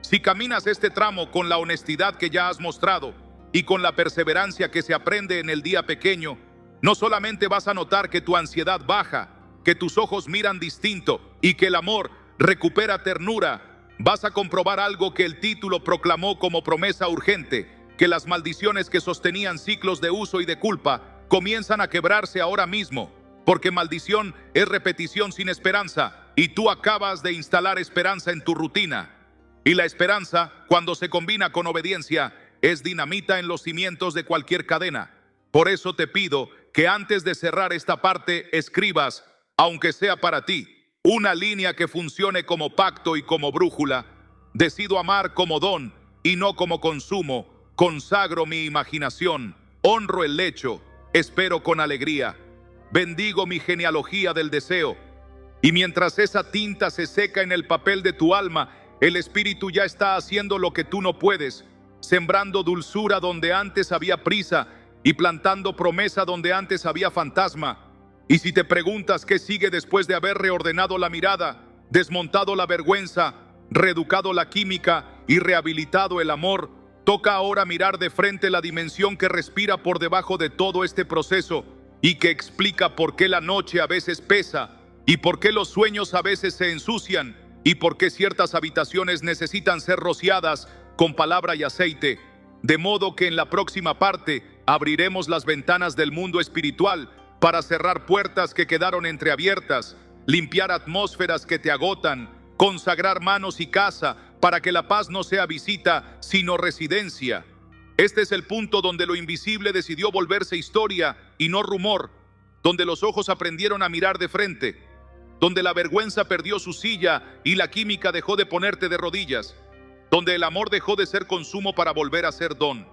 Si caminas este tramo con la honestidad que ya has mostrado y con la perseverancia que se aprende en el día pequeño, no solamente vas a notar que tu ansiedad baja, que tus ojos miran distinto y que el amor recupera ternura, vas a comprobar algo que el título proclamó como promesa urgente: que las maldiciones que sostenían ciclos de uso y de culpa comienzan a quebrarse ahora mismo, porque maldición es repetición sin esperanza, y tú acabas de instalar esperanza en tu rutina. Y la esperanza, cuando se combina con obediencia, es dinamita en los cimientos de cualquier cadena. Por eso te pido que antes de cerrar esta parte escribas, aunque sea para ti, una línea que funcione como pacto y como brújula. Decido amar como don y no como consumo. Consagro mi imaginación, honro el lecho, espero con alegría. Bendigo mi genealogía del deseo. Y mientras esa tinta se seca en el papel de tu alma, el Espíritu ya está haciendo lo que tú no puedes, sembrando dulzura donde antes había prisa y plantando promesa donde antes había fantasma. Y si te preguntas qué sigue después de haber reordenado la mirada, desmontado la vergüenza, reeducado la química y rehabilitado el amor, toca ahora mirar de frente la dimensión que respira por debajo de todo este proceso y que explica por qué la noche a veces pesa y por qué los sueños a veces se ensucian y por qué ciertas habitaciones necesitan ser rociadas con palabra y aceite. De modo que en la próxima parte abriremos las ventanas del mundo espiritual para cerrar puertas que quedaron entreabiertas, limpiar atmósferas que te agotan, consagrar manos y casa para que la paz no sea visita, sino residencia. Este es el punto donde lo invisible decidió volverse historia y no rumor, donde los ojos aprendieron a mirar de frente, donde la vergüenza perdió su silla y la química dejó de ponerte de rodillas, donde el amor dejó de ser consumo para volver a ser don,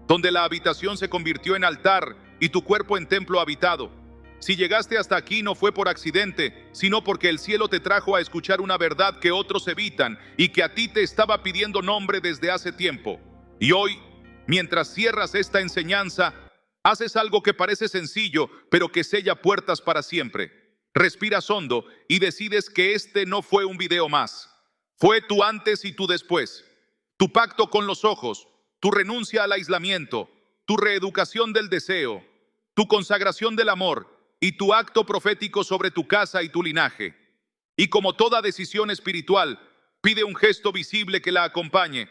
donde la habitación se convirtió en altar y tu cuerpo en templo habitado. Si llegaste hasta aquí no fue por accidente, sino porque el cielo te trajo a escuchar una verdad que otros evitan y que a ti te estaba pidiendo nombre desde hace tiempo. Y hoy, mientras cierras esta enseñanza, haces algo que parece sencillo, pero que sella puertas para siempre. Respiras hondo y decides que este no fue un video más. Fue tu antes y tu después. Tu pacto con los ojos, tu renuncia al aislamiento, tu reeducación del deseo, tu consagración del amor y tu acto profético sobre tu casa y tu linaje. Y como toda decisión espiritual, pide un gesto visible que la acompañe.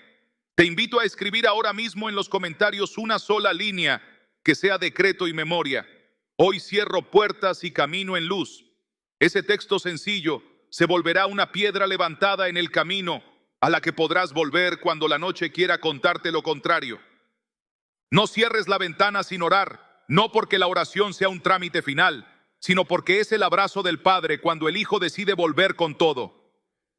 Te invito a escribir ahora mismo en los comentarios una sola línea que sea decreto y memoria. Hoy cierro puertas y camino en luz. Ese texto sencillo se volverá una piedra levantada en el camino a la que podrás volver cuando la noche quiera contarte lo contrario. No cierres la ventana sin orar. No porque la oración sea un trámite final, sino porque es el abrazo del Padre cuando el Hijo decide volver con todo.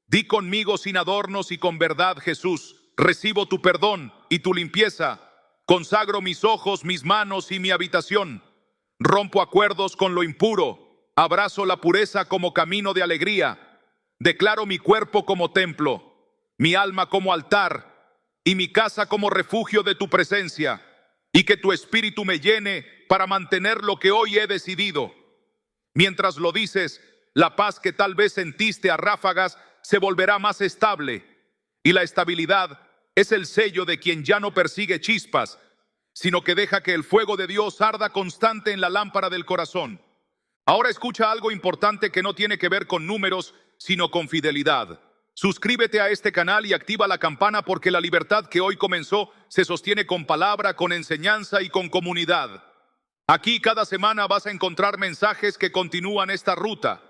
Di conmigo sin adornos y con verdad, Jesús: recibo tu perdón y tu limpieza. Consagro mis ojos, mis manos y mi habitación. Rompo acuerdos con lo impuro. Abrazo la pureza como camino de alegría. Declaro mi cuerpo como templo, mi alma como altar y mi casa como refugio de tu presencia. Y que tu espíritu me llene para mantener lo que hoy he decidido. Mientras lo dices, la paz que tal vez sentiste a ráfagas se volverá más estable. Y la estabilidad es el sello de quien ya no persigue chispas, sino que deja que el fuego de Dios arda constante en la lámpara del corazón. Ahora escucha algo importante que no tiene que ver con números, sino con fidelidad. Suscríbete a este canal y activa la campana, porque la libertad que hoy comenzó se sostiene con palabra, con enseñanza y con comunidad. Aquí cada semana vas a encontrar mensajes que continúan esta ruta,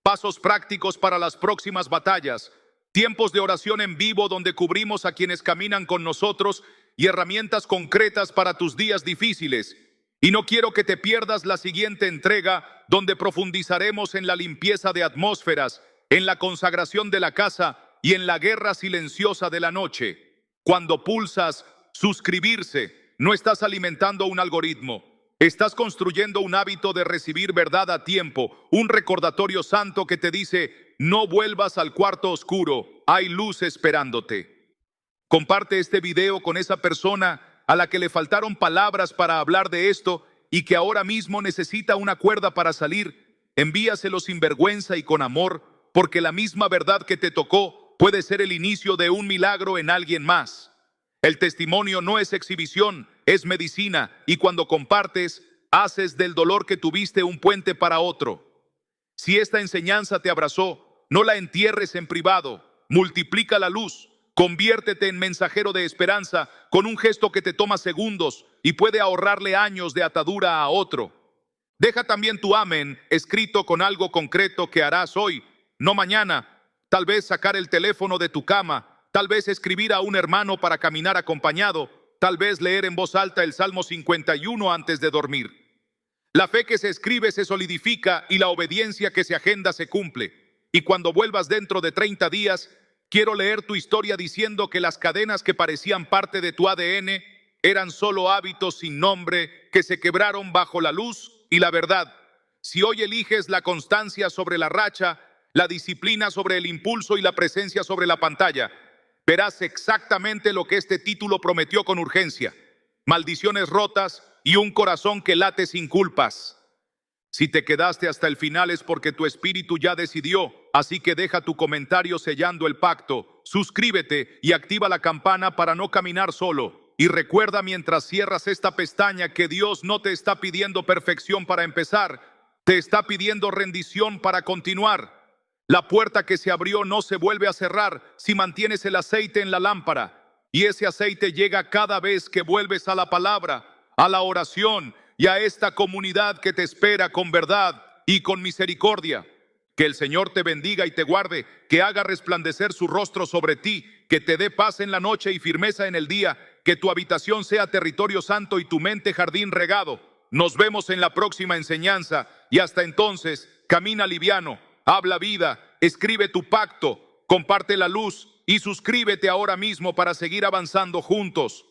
pasos prácticos para las próximas batallas, tiempos de oración en vivo donde cubrimos a quienes caminan con nosotros y herramientas concretas para tus días difíciles. Y no quiero que te pierdas la siguiente entrega, donde profundizaremos en la limpieza de atmósferas, en la consagración de la casa y en la guerra silenciosa de la noche. Cuando pulsas suscribirse, no estás alimentando un algoritmo. Estás construyendo un hábito de recibir verdad a tiempo, un recordatorio santo que te dice: no vuelvas al cuarto oscuro, hay luz esperándote. Comparte este video con esa persona a la que le faltaron palabras para hablar de esto y que ahora mismo necesita una cuerda para salir. Envíaselo sin vergüenza y con amor, porque la misma verdad que te tocó puede ser el inicio de un milagro en alguien más. El testimonio no es exhibición, es medicina, y cuando compartes, haces del dolor que tuviste un puente para otro. Si esta enseñanza te abrazó, no la entierres en privado, multiplica la luz, conviértete en mensajero de esperanza con un gesto que te toma segundos y puede ahorrarle años de atadura a otro. Deja también tu amén escrito con algo concreto que harás hoy, no mañana. Tal vez sacar el teléfono de tu cama, tal vez escribir a un hermano para caminar acompañado, tal vez leer en voz alta el Salmo 51 antes de dormir. La fe que se escribe se solidifica y la obediencia que se agenda se cumple. Y cuando vuelvas dentro de 30 días, quiero leer tu historia diciendo que las cadenas que parecían parte de tu ADN eran solo hábitos sin nombre que se quebraron bajo la luz y la verdad. Si hoy eliges la constancia sobre la racha, la disciplina sobre el impulso y la presencia sobre la pantalla, verás exactamente lo que este título prometió con urgencia: maldiciones rotas y un corazón que late sin culpas. Si te quedaste hasta el final es porque tu espíritu ya decidió, así que deja tu comentario sellando el pacto, suscríbete y activa la campana para no caminar solo. Y recuerda mientras cierras esta pestaña que Dios no te está pidiendo perfección para empezar, te está pidiendo rendición para continuar. La puerta que se abrió no se vuelve a cerrar si mantienes el aceite en la lámpara, y ese aceite llega cada vez que vuelves a la palabra, a la oración y a esta comunidad que te espera con verdad y con misericordia. Que el Señor te bendiga y te guarde, que haga resplandecer su rostro sobre ti, que te dé paz en la noche y firmeza en el día, que tu habitación sea territorio santo y tu mente jardín regado. Nos vemos en la próxima enseñanza y hasta entonces, camina liviano, habla vida, escribe tu pacto, comparte la luz y suscríbete ahora mismo para seguir avanzando juntos.